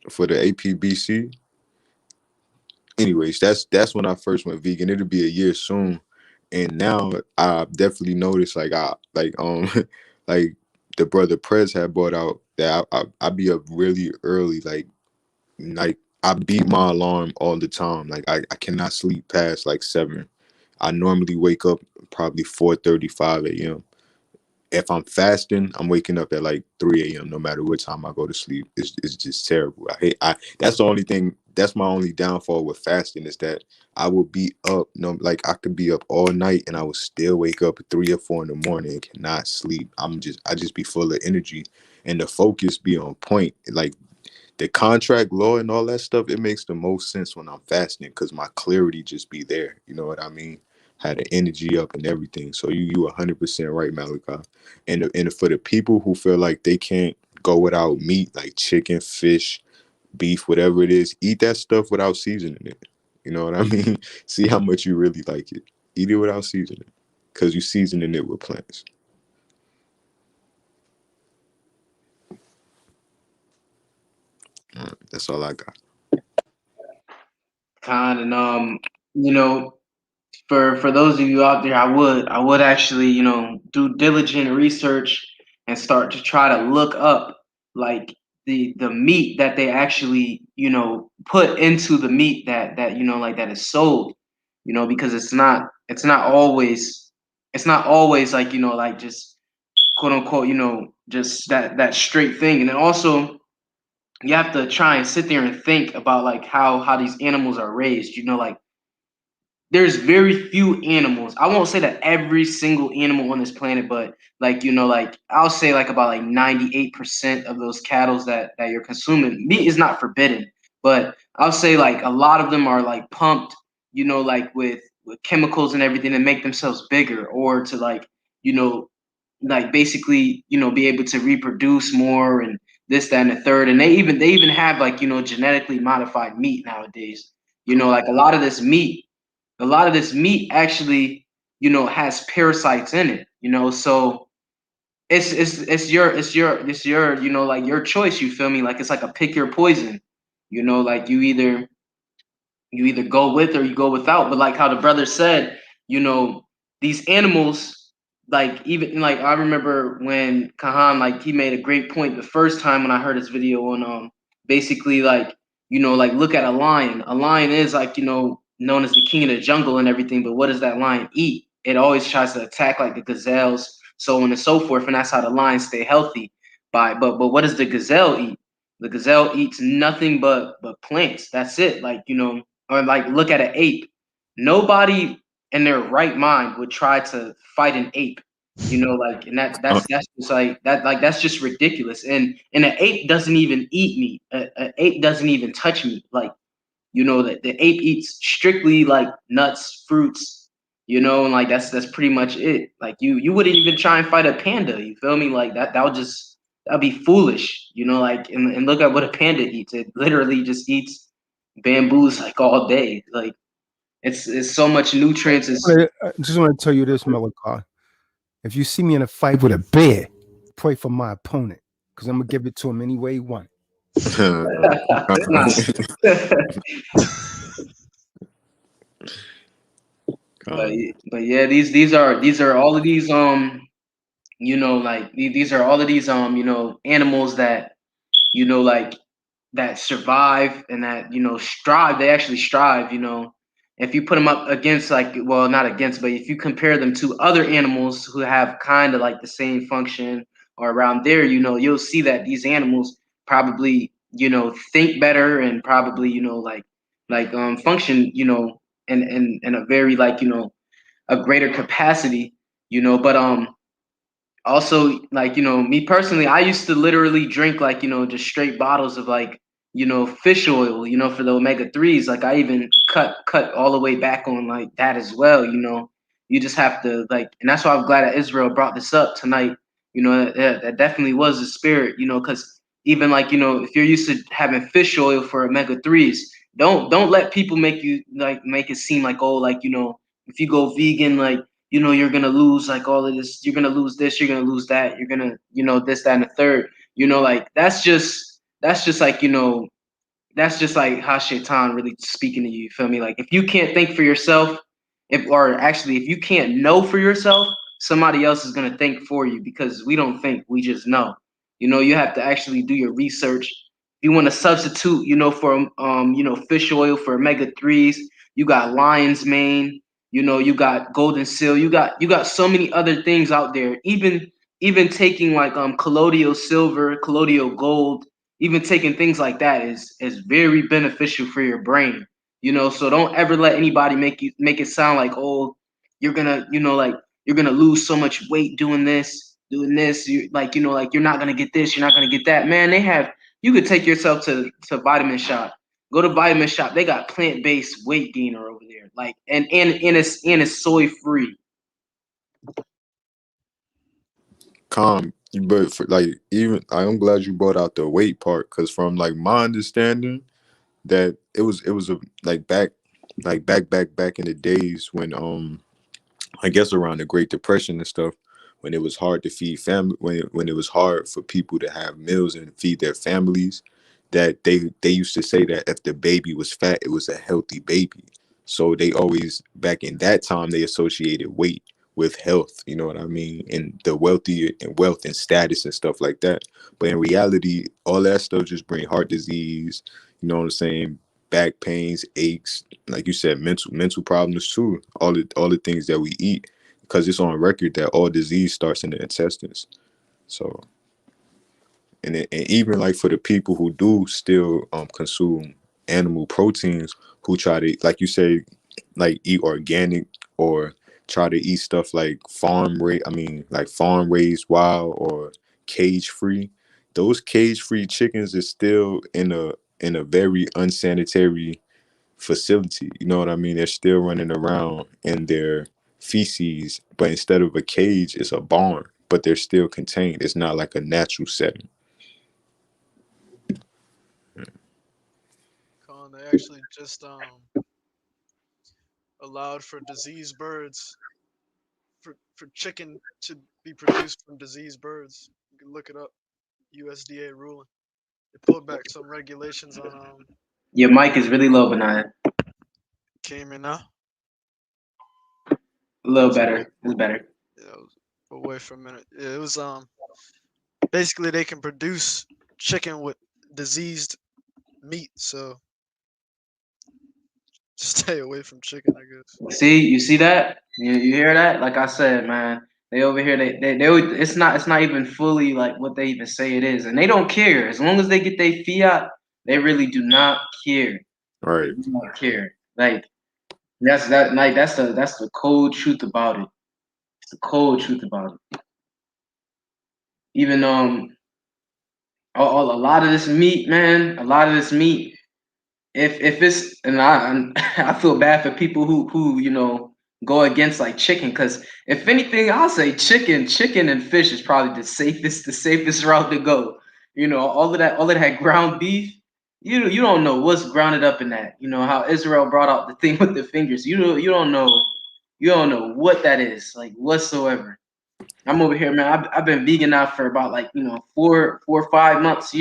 for the APBC? Anyways, that's when I first went vegan. It'll be a year soon, and now I definitely noticed like the brother Prez had brought out that I be up really early, like I beat my alarm all the time. Like I cannot sleep past like 7. I normally wake up probably 4:35 a.m. If I'm fasting, I'm waking up at like 3 a.m. no matter what time I go to sleep. It's just terrible. That's the only thing, that's my only downfall with fasting, is that I will be up, like I could be up all night and I will still wake up at 3 or 4 in the morning and cannot sleep. I just be full of energy, and the focus be on point. Like the contract law and all that stuff, it makes the most sense when I'm fasting, because my clarity just be there. You know what I mean? Had the energy up and everything. So you 100% right, Malachi. And for the people who feel like they can't go without meat, like chicken, fish, beef, whatever it is, eat that stuff without seasoning it. You know what I mean? See how much you really like it. Eat it without seasoning, because you seasoning it with plants. That's all I got. And you know, for those of you out there, I would actually, you know, do diligent research and start to try to look up like the meat that they actually, you know, put into the meat that you know, like that is sold, you know, because it's not always like, you know, like just quote unquote, you know, just that straight thing. And then also you have to try and sit there and think about like how these animals are raised, you know, like there's very few animals. I won't say that every single animal on this planet, but like, you know, like I'll say like about like 98% of those cattle that you're consuming, meat is not forbidden, but I'll say like a lot of them are like pumped, you know, like with chemicals and everything to make themselves bigger or to like, you know, like basically, you know, be able to reproduce more and this, that, and the third. And they even have like, you know, genetically modified meat nowadays. You know, like a lot of this meat actually, you know, has parasites in it, you know, so it's your you know, like your choice, you feel me, like it's like a pick your poison, you know, like you either go with or you go without. But like how the brother said, you know, these animals, like even like I remember when Kahan, like he made a great point the first time when I heard his video on basically like, you know, like look at a lion. A lion is like, you know, known as the king of the jungle and everything, but what does that lion eat? It always tries to attack like the gazelles, so on and so forth, and that's how the lions stay healthy. But what does the gazelle eat? The gazelle eats nothing but plants. That's it. Like, you know, or like look at an ape. Nobody in their right mind would try to fight an ape. You know, like, and that's just like that, like that's just ridiculous. And an ape doesn't even eat meat. An ape doesn't even touch meat. Like, you know, that the ape eats strictly like nuts, fruits. You know, and like that's pretty much it. Like you wouldn't even try and fight a panda. You feel me? Like that'd be foolish. You know, like and look at what a panda eats. It literally just eats bamboos like all day. Like it's so much nutrients. I just want to tell you this, Malachi. If you see me in a fight with a bear, pray for my opponent because I'm gonna give it to him any way he wants. Nah. but but yeah, these are all of these you know, like these are all of these you know, animals that, you know, like that survive and that, you know, strive. They actually strive, you know. If you put them up against like, well, not against, but if you compare them to other animals who have kind of like the same function or around there, you know, you'll see that these animals probably, you know, think better and probably, you know, like function, you know, in a very like, you know, a greater capacity, you know. But also like, you know, me personally, I used to literally drink like, you know, just straight bottles of like, you know, fish oil, you know, for the omega-3s. Like I even cut all the way back on like that as well, you know. You just have to like, and that's why I'm glad that Israel brought this up tonight. You know, that definitely was the spirit, you know, because even like, you know, if you're used to having fish oil for omega-3s, don't let people make you like make it seem like, oh, like, you know, if you go vegan, like, you know, you're gonna lose like all of this, you're gonna lose this, you're gonna lose that, you're gonna, you know, this, that, and the third. You know, like that's just like, you know, that's just like how Shaitan really speaking to you. You feel me? Like if you can't think for yourself, or actually if you can't know for yourself, somebody else is gonna think for you, because we don't think, we just know. You know, you have to actually do your research. If you want to substitute, you know, for you know, fish oil for omega-3s, you got lion's mane, you know, you got golden seal, you got so many other things out there. Even taking like colloidal silver, colloidal gold, even taking things like that is very beneficial for your brain, you know. So don't ever let anybody make it sound like, oh, you're gonna, you know, like you're gonna lose so much weight doing this, you like, you know, like you're not gonna get this, you're not gonna get that. Man, you could take yourself to Vitamin Shop. Go to Vitamin Shop, they got plant-based weight gainer over there, like, and it's soy free. Calm, but for like even I'm glad you brought out the weight part because from like my understanding that it was a back in the days when I guess around the Great Depression and stuff, when it was hard to feed family, when it was hard for people to have meals and feed their families, that they used to say that if the baby was fat, it was a healthy baby. So they always, back in that time, they associated weight with health, you know what I mean, and the wealthy and wealth and status and stuff like that. But in reality, all that stuff just bring heart disease, you know what I'm saying, back pains, aches, like you said, mental problems too. All the things that we eat, because it's on record that all disease starts in the intestines. So, and even like for the people who do still consume animal proteins, who try to, like you say, like eat organic or try to eat stuff like farm raised wild or cage free. Those cage free chickens is still in a very unsanitary facility. You know what I mean? They're still running around in their feces, but instead of a cage, it's a barn. But they're still contained. It's not like a natural setting. Colin, they actually just allowed for diseased birds, for chicken to be produced from diseased birds. You can look it up. USDA ruling. They pulled back some regulations on Your mic is really low, Benaiah. came in now. A little better. It's better. Yeah, I was away for a minute. Yeah, it was basically they can produce chicken with diseased meat, so stay away from chicken, I guess. See, you see that? You hear that? Like I said, man, they over here. It's not even fully like what they even say it is, and they don't care as long as they get their fiat. They really do not care. Right. They do not care. Like that's the cold truth about it. It's the cold truth about it. Even a lot of this meat, man, a lot of this meat. If it's and I feel bad for people who go against like chicken, because if anything, I'll say chicken and fish is probably the safest route to go. All of that ground beef. You don't know what's grounded up in that. You know how Israel brought out the thing with the fingers. You don't know what that is like whatsoever. I'm over here, man. I've been vegan now for about like 4 or 5 months.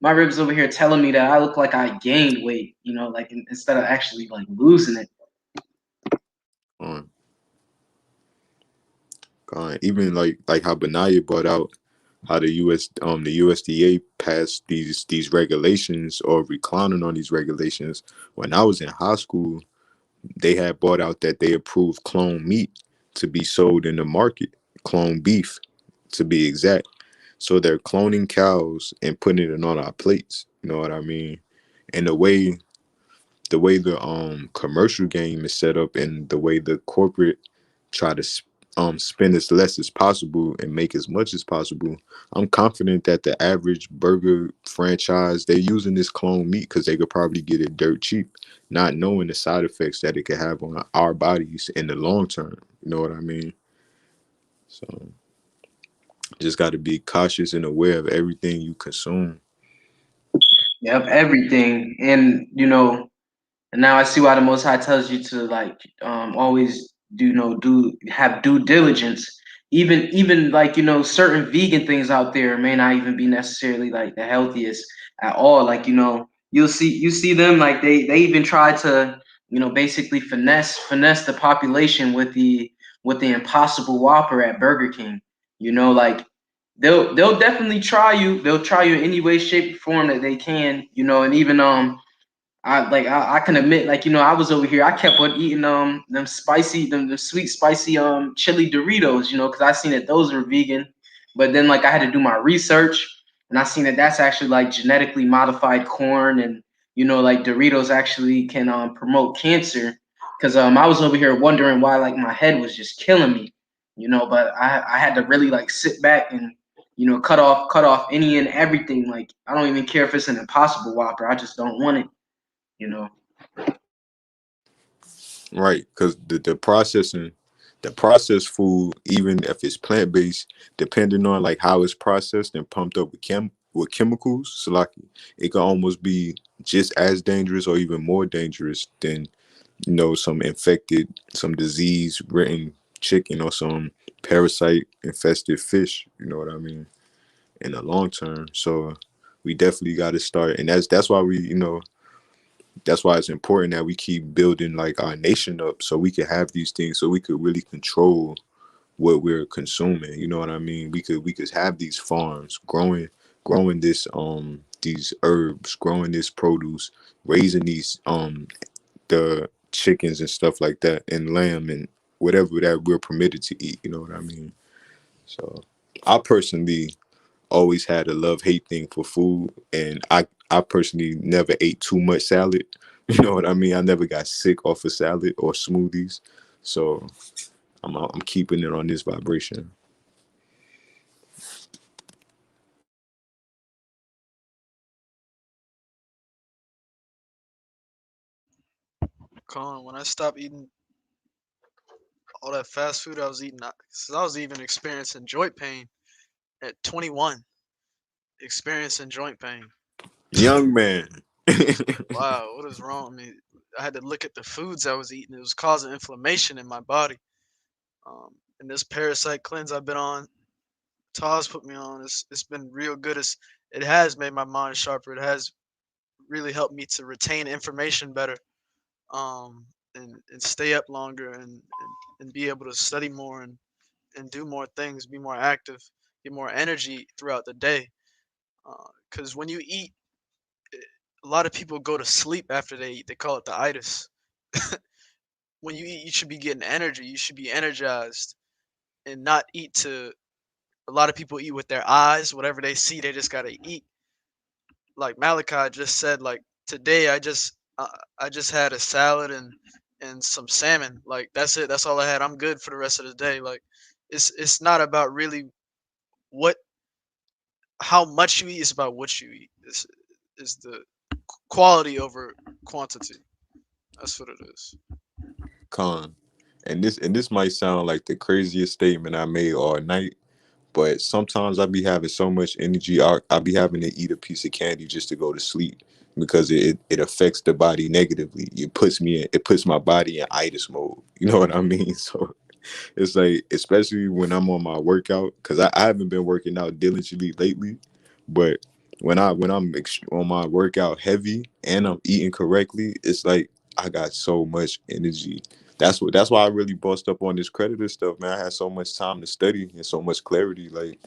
My ribs over here telling me that I look like I gained weight. Like instead of actually like losing it. Um, even like how Benaiah brought out how the USDA passed these regulations or reclining on these regulations. When I was in high school, they had brought out that they approved clone meat to be sold in the market, clone beef to be exact. So they're cloning cows and putting it on our plates. You know what I mean? And the way the commercial game is set up, and the way the corporate try to spend as less as possible and make as much as possible, I'm confident that the average burger franchise, they're using this clone meat because they could probably get it dirt cheap, not knowing the side effects that it could have on our bodies in the long term. You know what I mean? So just got to be cautious and aware of everything you consume. Yep, everything. And now I see why the Most High tells you to like always do have due diligence. Even like certain vegan things out there may not even be necessarily like the healthiest at all. Like you see them like they even try to basically finesse the population with the Impossible Whopper at Burger King. Like they'll definitely try you. They'll try you in any way, shape, or form that they can. And even I can admit, like, I was over here, I kept on eating them spicy, them sweet spicy chili Doritos, because I seen that those were vegan. But then like I had to do my research, and I seen that that's actually like genetically modified corn, and like Doritos actually can promote cancer. Because I was over here wondering why like my head was just killing me, but I had to really like sit back and cut off any and everything. Like I don't even care if it's an Impossible Whopper, I just don't want it. you know. Right, because the processed food, even if it's plant based, depending on like how it's processed and pumped up with chemicals, so like it can almost be just as dangerous or even more dangerous than some disease ridden chicken or some parasite infested fish. You know what I mean? In the long term, so we definitely got to start. And that's why we, that's why it's important that we keep building like our nation up so we can have these things, so we could really control what we're consuming. You know what I mean? We could have these farms growing this these herbs, growing this produce, raising these the chickens and stuff like that, and lamb and whatever that we're permitted to eat. You know what I mean? So I personally always had a love-hate thing for food, and I personally never ate too much salad. You know what I mean? I never got sick off of salad or smoothies. So I'm keeping it on this vibration. Con, when I stopped eating all that fast food I was eating, since I was even experiencing joint pain at 21, experiencing joint pain. Young man. Wow, what is wrong with me? I had to look at the foods I was eating. It was causing inflammation in my body. And this parasite cleanse I've been on, Taz put me on. It's been real good. It has made my mind sharper. It has really helped me to retain information better, and stay up longer, and be able to study more, and do more things, be more active, get more energy throughout the day. Because when you eat, a lot of people go to sleep after they eat. They call it the itis. When you eat, you should be getting energy. You should be energized, and not eat to. A lot of people eat with their eyes. Whatever they see, they just gotta eat. Like Malachi just said, like today I just had a salad and some salmon. Like that's it. That's all I had. I'm good for the rest of the day. Like it's not about really what how much you eat. It's about what you eat. Is the quality over quantity. That's what it is. Con. And this might sound like the craziest statement I made all night, but sometimes I be having so much energy, I be having to eat a piece of candy just to go to sleep because it affects the body negatively. It puts my body in itis mode. You know what I mean? So it's like, especially when I'm on my workout, because I haven't been working out diligently lately, but on my workout heavy and I'm eating correctly, it's like I got so much energy. That's why I really bossed up on this creditor stuff, man. I had so much time to study and so much clarity. Like,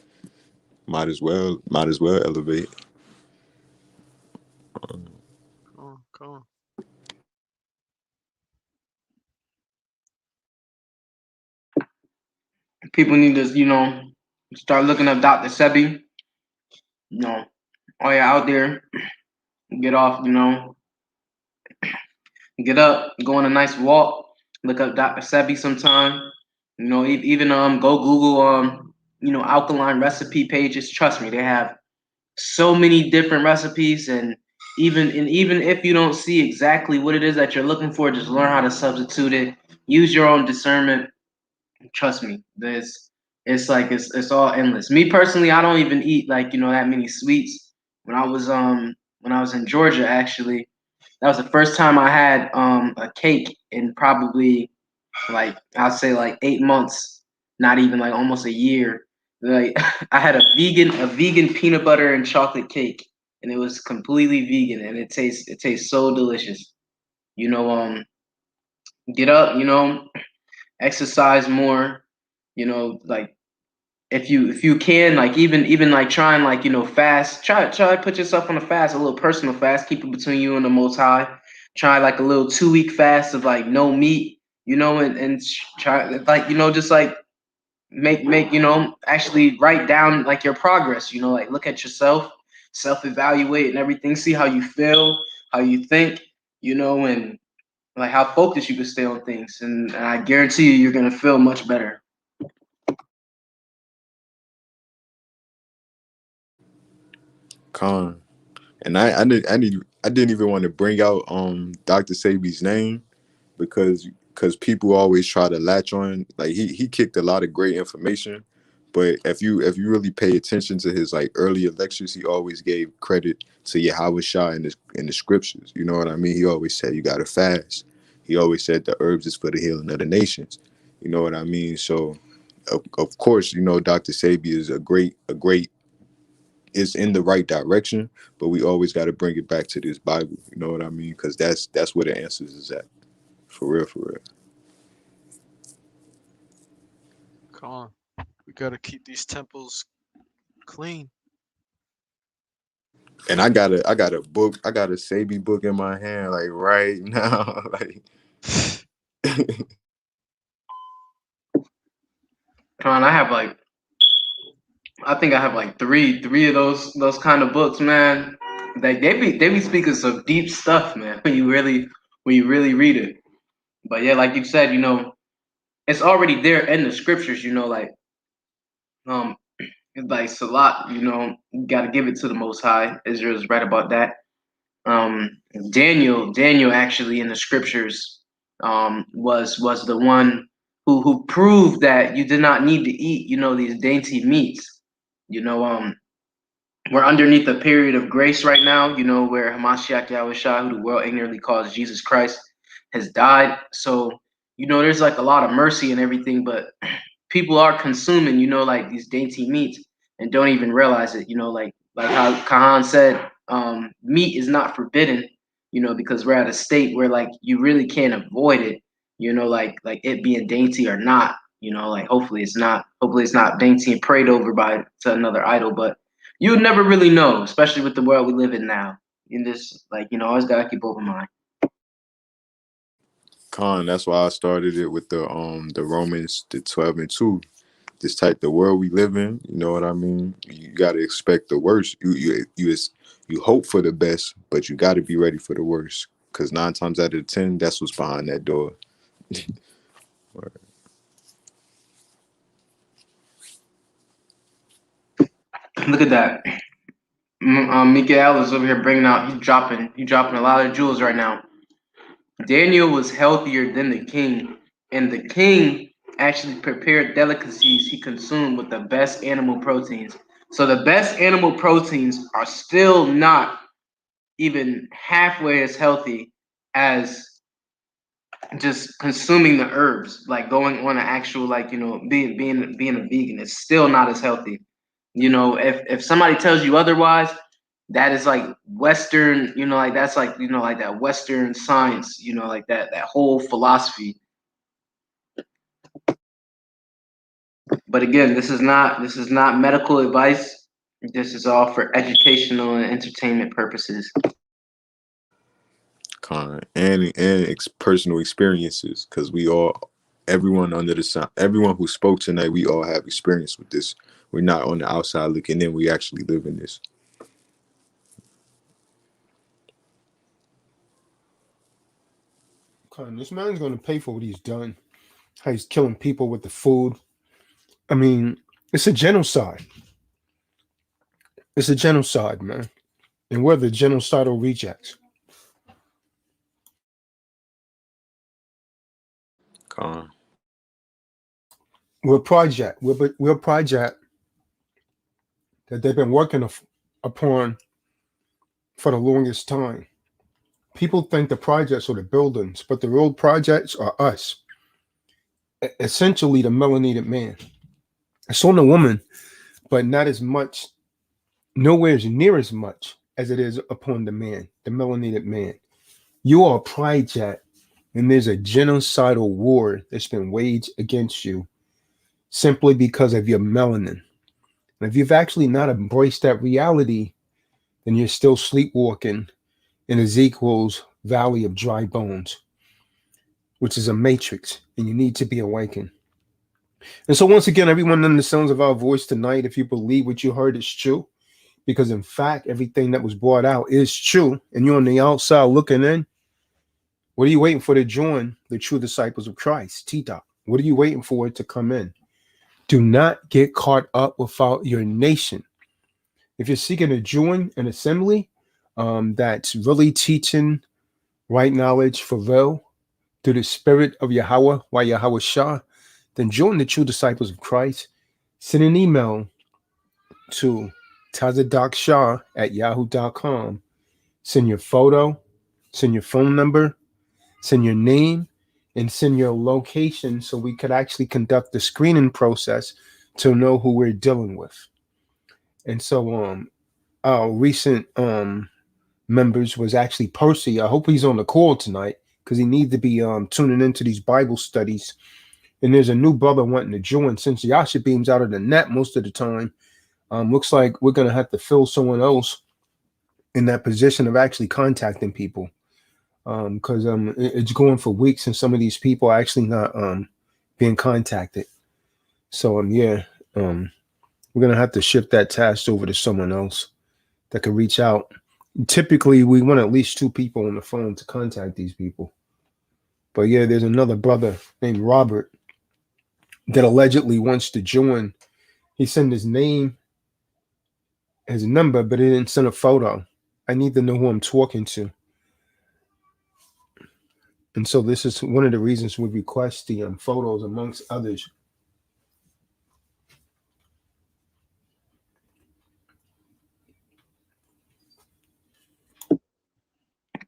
might as well elevate. Come on. People need to, start looking up Dr. Sebi. You know, while you're out there, get off, get up, go on a nice walk, look up Dr. Sebi sometime. Even go Google alkaline recipe pages. Trust me, they have so many different recipes, and even if you don't see exactly what it is that you're looking for, just learn how to substitute it. Use your own discernment. Trust me, it's all endless. Me personally, I don't even eat like that many sweets. When I was in Georgia, actually, that was the first time I had a cake in probably, like, I'll say like 8 months, not even like almost a year. Like I had a vegan peanut butter and chocolate cake, and it was completely vegan, and it tastes so delicious. You know, get up, exercise more. Like if you can, like even like try and like fast. Try to put yourself on a fast, a little personal fast. Keep it between you and the Most High. Try like a little 2 week fast of like no meat. And try like just like make actually write down like your progress. Like look at yourself, self evaluate and everything. See how you feel, how you think. And like how focused you can stay on things. And I guarantee you, you're gonna feel much better. Con. And I didn't even want to bring out Dr. Sabi's name because people always try to latch on. Like, he kicked a lot of great information, but if you really pay attention to his like earlier lectures, he always gave credit to Yahweh Shah in the scriptures. You know what I mean? He always said you gotta fast. He always said the herbs is for the healing of the nations. You know what I mean? So of course, Dr. Sabi is a great it's in the right direction, but we always got to bring it back to this Bible. You know what I mean? Because that's where the answers is at. For real, for real. Come on. We gotta keep these temples clean. And I got a book, I got a Sabi book in my hand, like right now. Like Con, I think I have like three of those kind of books, man. Like they be speaking some deep stuff, man, when you really read it. But yeah, like you said, it's already there in the scriptures, um like Salat, you gotta give it to the most high. Israel's right about that. Um Daniel actually in the scriptures was the one who proved that you did not need to eat, these dainty meats. You know, we're underneath a period of grace right now, where Hamashiach Yahushua, who the world ignorantly calls Jesus Christ, has died. So, there's like a lot of mercy and everything, but people are consuming, like these dainty meats and don't even realize it, like how Kahan said, meat is not forbidden, because we're at a state where like you really can't avoid it, like it being dainty or not, like hopefully it's not dainty and prayed over to another idol, but you would never really know, especially with the world we live in now. In this, like, always gotta keep open mind. Con, that's why I started it with the Romans, the 12:2. This type the world we live in, you know what I mean? You gotta expect the worst. You hope for the best, but you gotta be ready for the worst. Cause 9 times out of 10, that's what's behind that door. Look at that. Mikael is over here bringing out. He's dropping a lot of jewels right now. Daniel was healthier than the king, and the king actually prepared delicacies he consumed with the best animal proteins. So the best animal proteins are still not even halfway as healthy as just consuming the herbs, like going on an actual, like, being a vegan. It's still not as healthy. If somebody tells you otherwise, that is like Western, like that's like, like that Western science, like that whole philosophy. But again, this is not medical advice. This is all for educational and entertainment purposes. Con and personal experiences, because everyone under the sun, everyone who spoke tonight, we all have experience with this. We're not on the outside looking in. We actually live in this. This man's going to pay for what he's done. How he's killing people with the food. I mean, it's a genocide. It's a genocide, man. And we're the genocidal rejects. Con. We're a project. We're a project that they've been working upon for the longest time. People think the projects are the buildings, but the real projects are us. Essentially, the melanated man. It's on the woman, but not as much, nowhere near as much as it is upon the man, the melanated man. You are a project, and there's a genocidal war that's been waged against you simply because of your melanin. And if you've actually not embraced that reality, then you're still sleepwalking in Ezekiel's valley of dry bones, which is a matrix, and you need to be awakened. And so once again, everyone in the sounds of our voice tonight, if you believe what you heard is true, because in fact, everything that was brought out is true, and you're on the outside looking in, what are you waiting for to join the true disciples of Christ, TDOC? What are you waiting for it to come in? Do not get caught up without your nation. If you're seeking to join an assembly that's really teaching right knowledge for real through the spirit of Yahweh, why Yahweh Shah, then join the true disciples of Christ. Send an email to tazadaqshah@yahoo.com. Send your photo, send your phone number, send your name, and send your location so we could actually conduct the screening process to know who we're dealing with. And so our recent members was actually Percy. I hope he's on the call tonight because he needs to be tuning into these Bible studies. And there's a new brother wanting to join. Since Yasha beams out of the net most of the time, looks like we're gonna have to fill someone else in that position of actually contacting people. Because it's going for weeks and some of these people are actually not being contacted. So we're gonna have to shift that task over to someone else that could reach out. Typically, we want at least 2 people on the phone to contact these people. But yeah, there's another brother named Robert that allegedly wants to join. He sent his name, his number, but he didn't send a photo. I need to know who I'm talking to. And so this is one of the reasons we request the photos amongst others.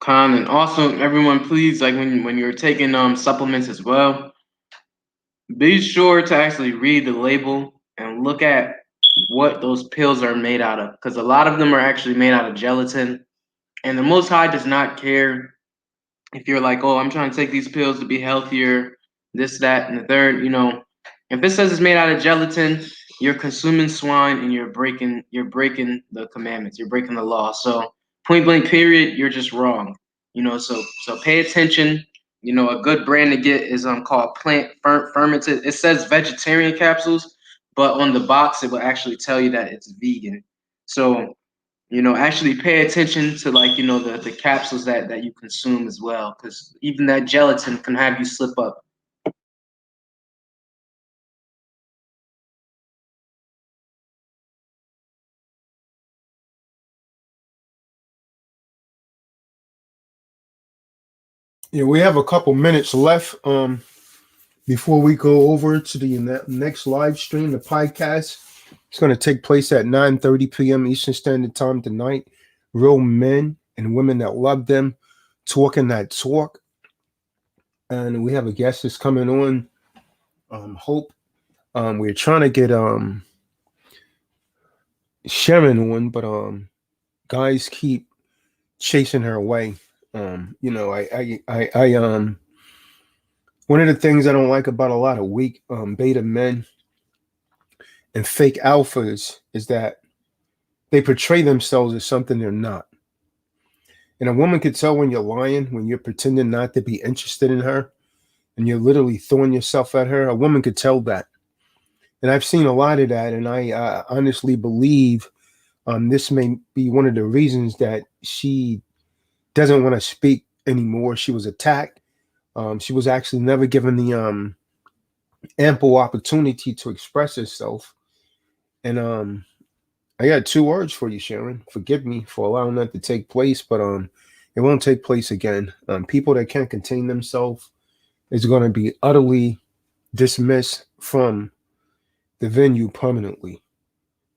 And also everyone, please, like when you're taking supplements as well, be sure to actually read the label and look at what those pills are made out of, because a lot of them are actually made out of gelatin, and the Most High does not care if you're like, oh, I'm trying to take these pills to be healthier, this, that, and the third. If it says it's made out of gelatin, you're consuming swine and you're breaking the commandments, you're breaking the law. So point blank period, you're just wrong. So pay attention. A good brand to get is called plant fermented. It says vegetarian capsules, but on the box it will actually tell you that it's vegan. So actually pay attention to the capsules that you consume as well, because even that gelatin can have you slip up. Yeah, we have a couple minutes left before we go over to the next live stream, the podcast. It's going to take place at 9:30 p.m. Eastern Standard Time tonight. Real men and women that love them, talking that talk. And we have a guest that's coming on, Hope. We're trying to get Sharon on, but guys keep chasing her away. I one of the things I don't like about a lot of weak beta men and fake alphas is that they portray themselves as something they're not. And a woman could tell when you're lying, when you're pretending not to be interested in her, and you're literally throwing yourself at her. A woman could tell that. And I've seen a lot of that, and I honestly believe this may be one of the reasons that she doesn't want to speak anymore. She was attacked. She was actually never given the ample opportunity to express herself. And I got 2 words for you, Sharon. Forgive me for allowing that to take place, but it won't take place again. People that can't contain themselves is going to be utterly dismissed from the venue permanently,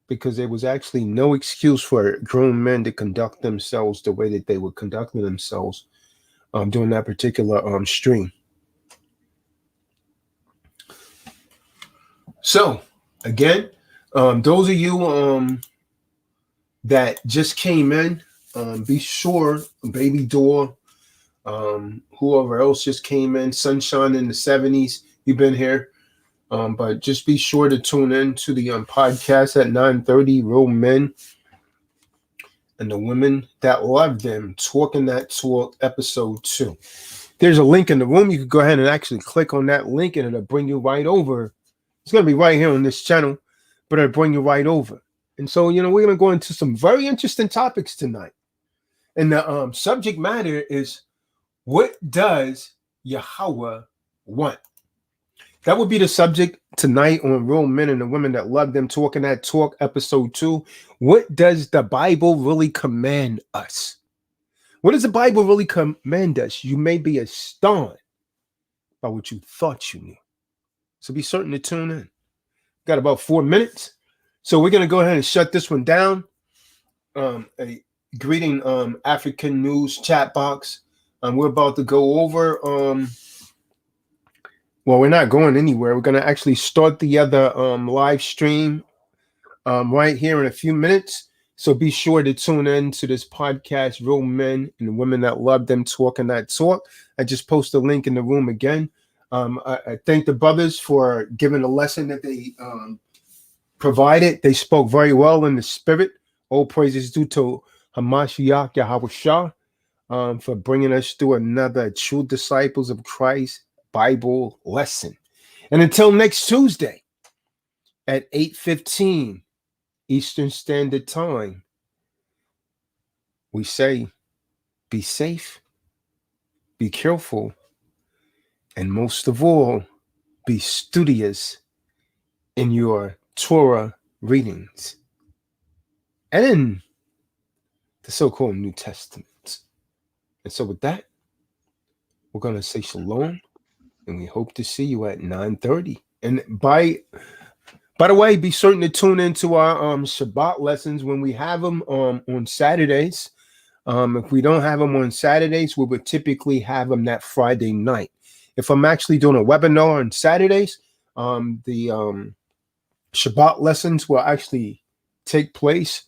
because there was actually no excuse for grown men to conduct themselves the way that they were conducting themselves during that particular stream. So, again, those of you that just came in, be sure, Baby Door, whoever else just came in, Sunshine in the 70s, you've been here. But just be sure to tune in to the podcast at 9:30, Real Men and the Women That Love Them, Talking That Talk, episode 2. There's a link in the room. You can go ahead and actually click on that link and it'll bring you right over. It's going to be right here on this channel, but it'll bring you right over. And so, we're going to go into some very interesting topics tonight. And the subject matter is, what does Yahweh want? That would be the subject tonight on Real Men and the Women That Love Them, Talking That Talk, episode 2. What does the Bible really command us? What does the Bible really command us? You may be astonished by what you thought you knew. So be certain to tune in. Got about 4 minutes. So we're going to go ahead and shut this one down. A greeting African news chat box. We're about to go over... well, we're not going anywhere. We're going to actually start the other live stream right here in a few minutes. So be sure to tune in to this podcast, Real Men and Women That Love Them Talking That Talk. I just post a link in the room again. I thank the brothers for giving the lesson that they provided. They spoke very well in the spirit. All praises due to Hamashiach Yahweh Shah for bringing us through another True Disciples of Christ Bible lesson. And until next Tuesday at 8:15 Eastern Standard Time, we say be safe, be careful, and most of all, be studious in your Torah readings and in the so-called New Testament. And so with that, we're going to say shalom, and we hope to see you at 9:30. And by the way, be certain to tune into our Shabbat lessons when we have them on Saturdays. If we don't have them on Saturdays, we would typically have them that Friday night. If I'm actually doing a webinar on Saturdays, the Shabbat lessons will actually take place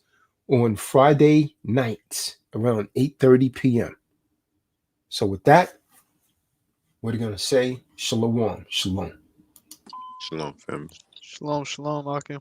on Friday nights around 8:30 p.m. So with that, we're going to say shalom, shalom. Shalom, family. Shalom, shalom, Akim.